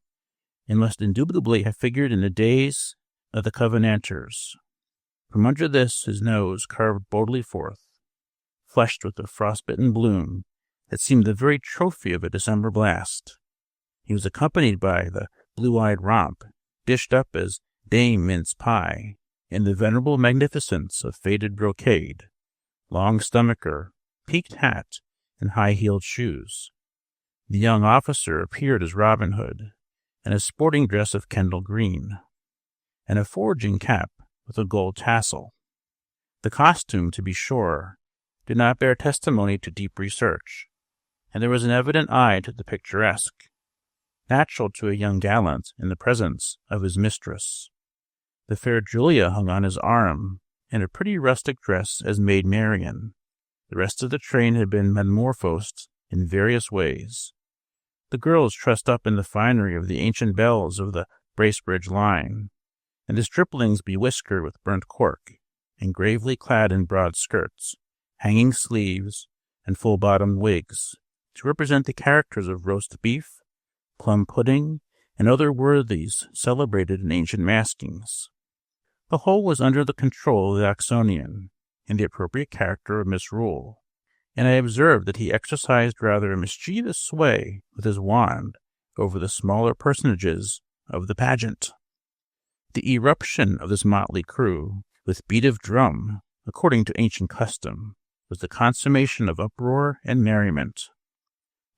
and must indubitably have figured in the days of the Covenanters. From under this his nose carved boldly forth, flushed with a frostbitten bloom that seemed the very trophy of a December blast. He was accompanied by the blue-eyed romp, dished up as Dame Mince Pie, in the venerable magnificence of faded brocade, long stomacher, peaked hat, and high-heeled shoes. The young officer appeared as Robin Hood, in a sporting dress of Kendal green, and a foraging cap with a gold tassel. The costume, to be sure, did not bear testimony to deep research, and there was an evident eye to the picturesque, natural to a young gallant in the presence of his mistress. The fair Julia hung on his arm in a pretty rustic dress as Maid Marian. The rest of the train had been metamorphosed in various ways. The girls trussed up in the finery of the ancient belles of the Bracebridge line, and the striplings bewhiskered with burnt cork, and gravely clad in broad skirts, hanging sleeves, and full-bottomed wigs, to represent the characters of roast beef, plum pudding, and other worthies celebrated in ancient maskings. The whole was under the control of the Oxonian, in the appropriate character of Misrule, and I observed that he exercised rather a mischievous sway with his wand over the smaller personages of the pageant. The eruption of this motley crew, with beat of drum, according to ancient custom, was the consummation of uproar and merriment.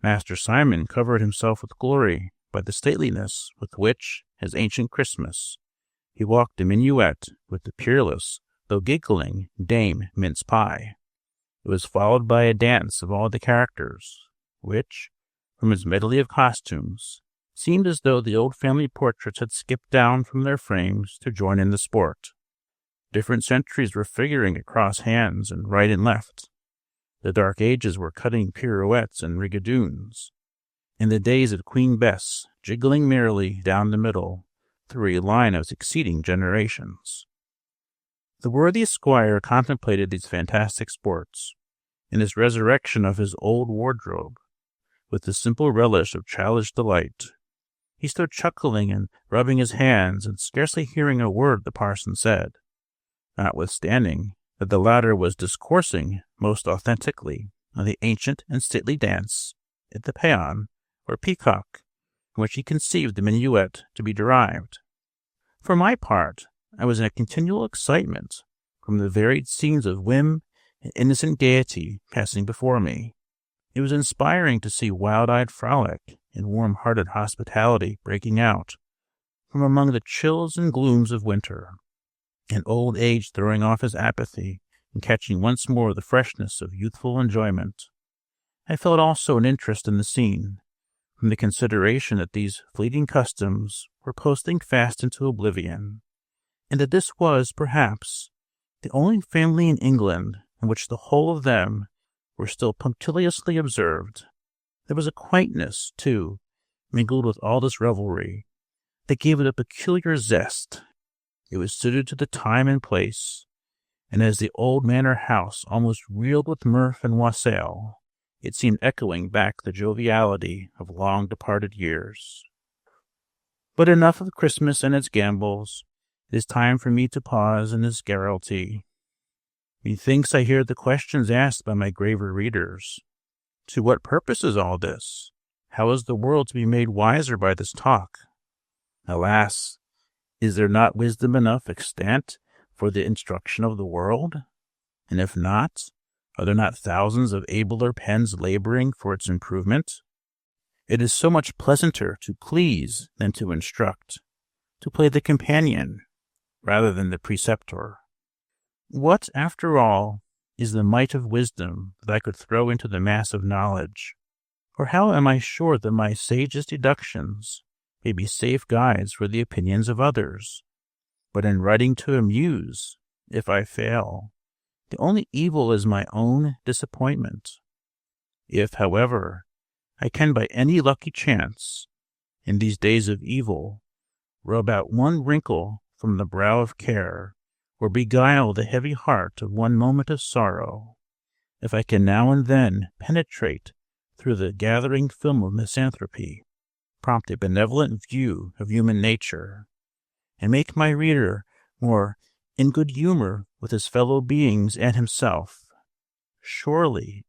Master Simon covered himself with glory by the stateliness with which, as Ancient Christmas, he walked a minuet with the peerless, though giggling, Dame Mince Pie. It was followed by a dance of all the characters, which, from its medley of costumes, seemed as though the old family portraits had skipped down from their frames to join in the sport. Different centuries were figuring across hands and right and left. The Dark Ages were cutting pirouettes and rigadoons, and the days of Queen Bess jiggling merrily down the middle through a line of succeeding generations. The worthy squire contemplated these fantastic sports, in this resurrection of his old wardrobe, with the simple relish of childish delight. He stood chuckling and rubbing his hands, and scarcely hearing a word the parson said, notwithstanding that the latter was discoursing most authentically on the ancient and stately dance at the paon, or peacock, from which he conceived the minuet to be derived. For my part, I was in a continual excitement from the varied scenes of whim and innocent gaiety passing before me. It was inspiring to see wild-eyed frolic and warm-hearted hospitality breaking out, from among the chills and glooms of winter, and old age throwing off his apathy and catching once more the freshness of youthful enjoyment. I felt also an interest in the scene, from the consideration that these fleeting customs were posting fast into oblivion, and that this was, perhaps, the only family in England in which the whole of them were still punctiliously observed. There was a quaintness, too, mingled with all this revelry, that gave it a peculiar zest. It was suited to the time and place, and as the old manor house almost reeled with mirth and wassail, it seemed echoing back the joviality of long-departed years. But enough of Christmas and its gambols. It is time for me to pause in this garrulity. Methinks I hear the questions asked by my graver readers. To what purpose is all this? How is the world to be made wiser by this talk? Alas, is there not wisdom enough extant for the instruction of the world? And if not, are there not thousands of abler pens laboring for its improvement? It is so much pleasanter to please than to instruct, to play the companion rather than the preceptor. What, after all, is the mite of wisdom that I could throw into the mass of knowledge? Or how am I sure that my sagest deductions may be safe guides for the opinions of others? But in writing to amuse, if I fail, the only evil is my own disappointment. If, however, I can by any lucky chance, in these days of evil, rub out one wrinkle from the brow of care, or beguile the heavy heart of one moment of sorrow, if I can now and then penetrate through the gathering film of misanthropy, prompt a benevolent view of human nature, and make my reader more in good humor with his fellow beings and himself, surely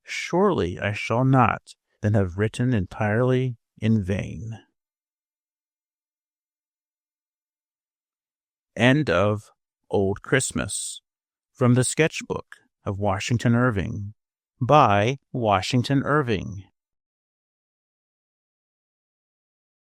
I shall not then have written entirely in vain. End of Old Christmas, from the Sketchbook of Washington Irving, by Washington Irving.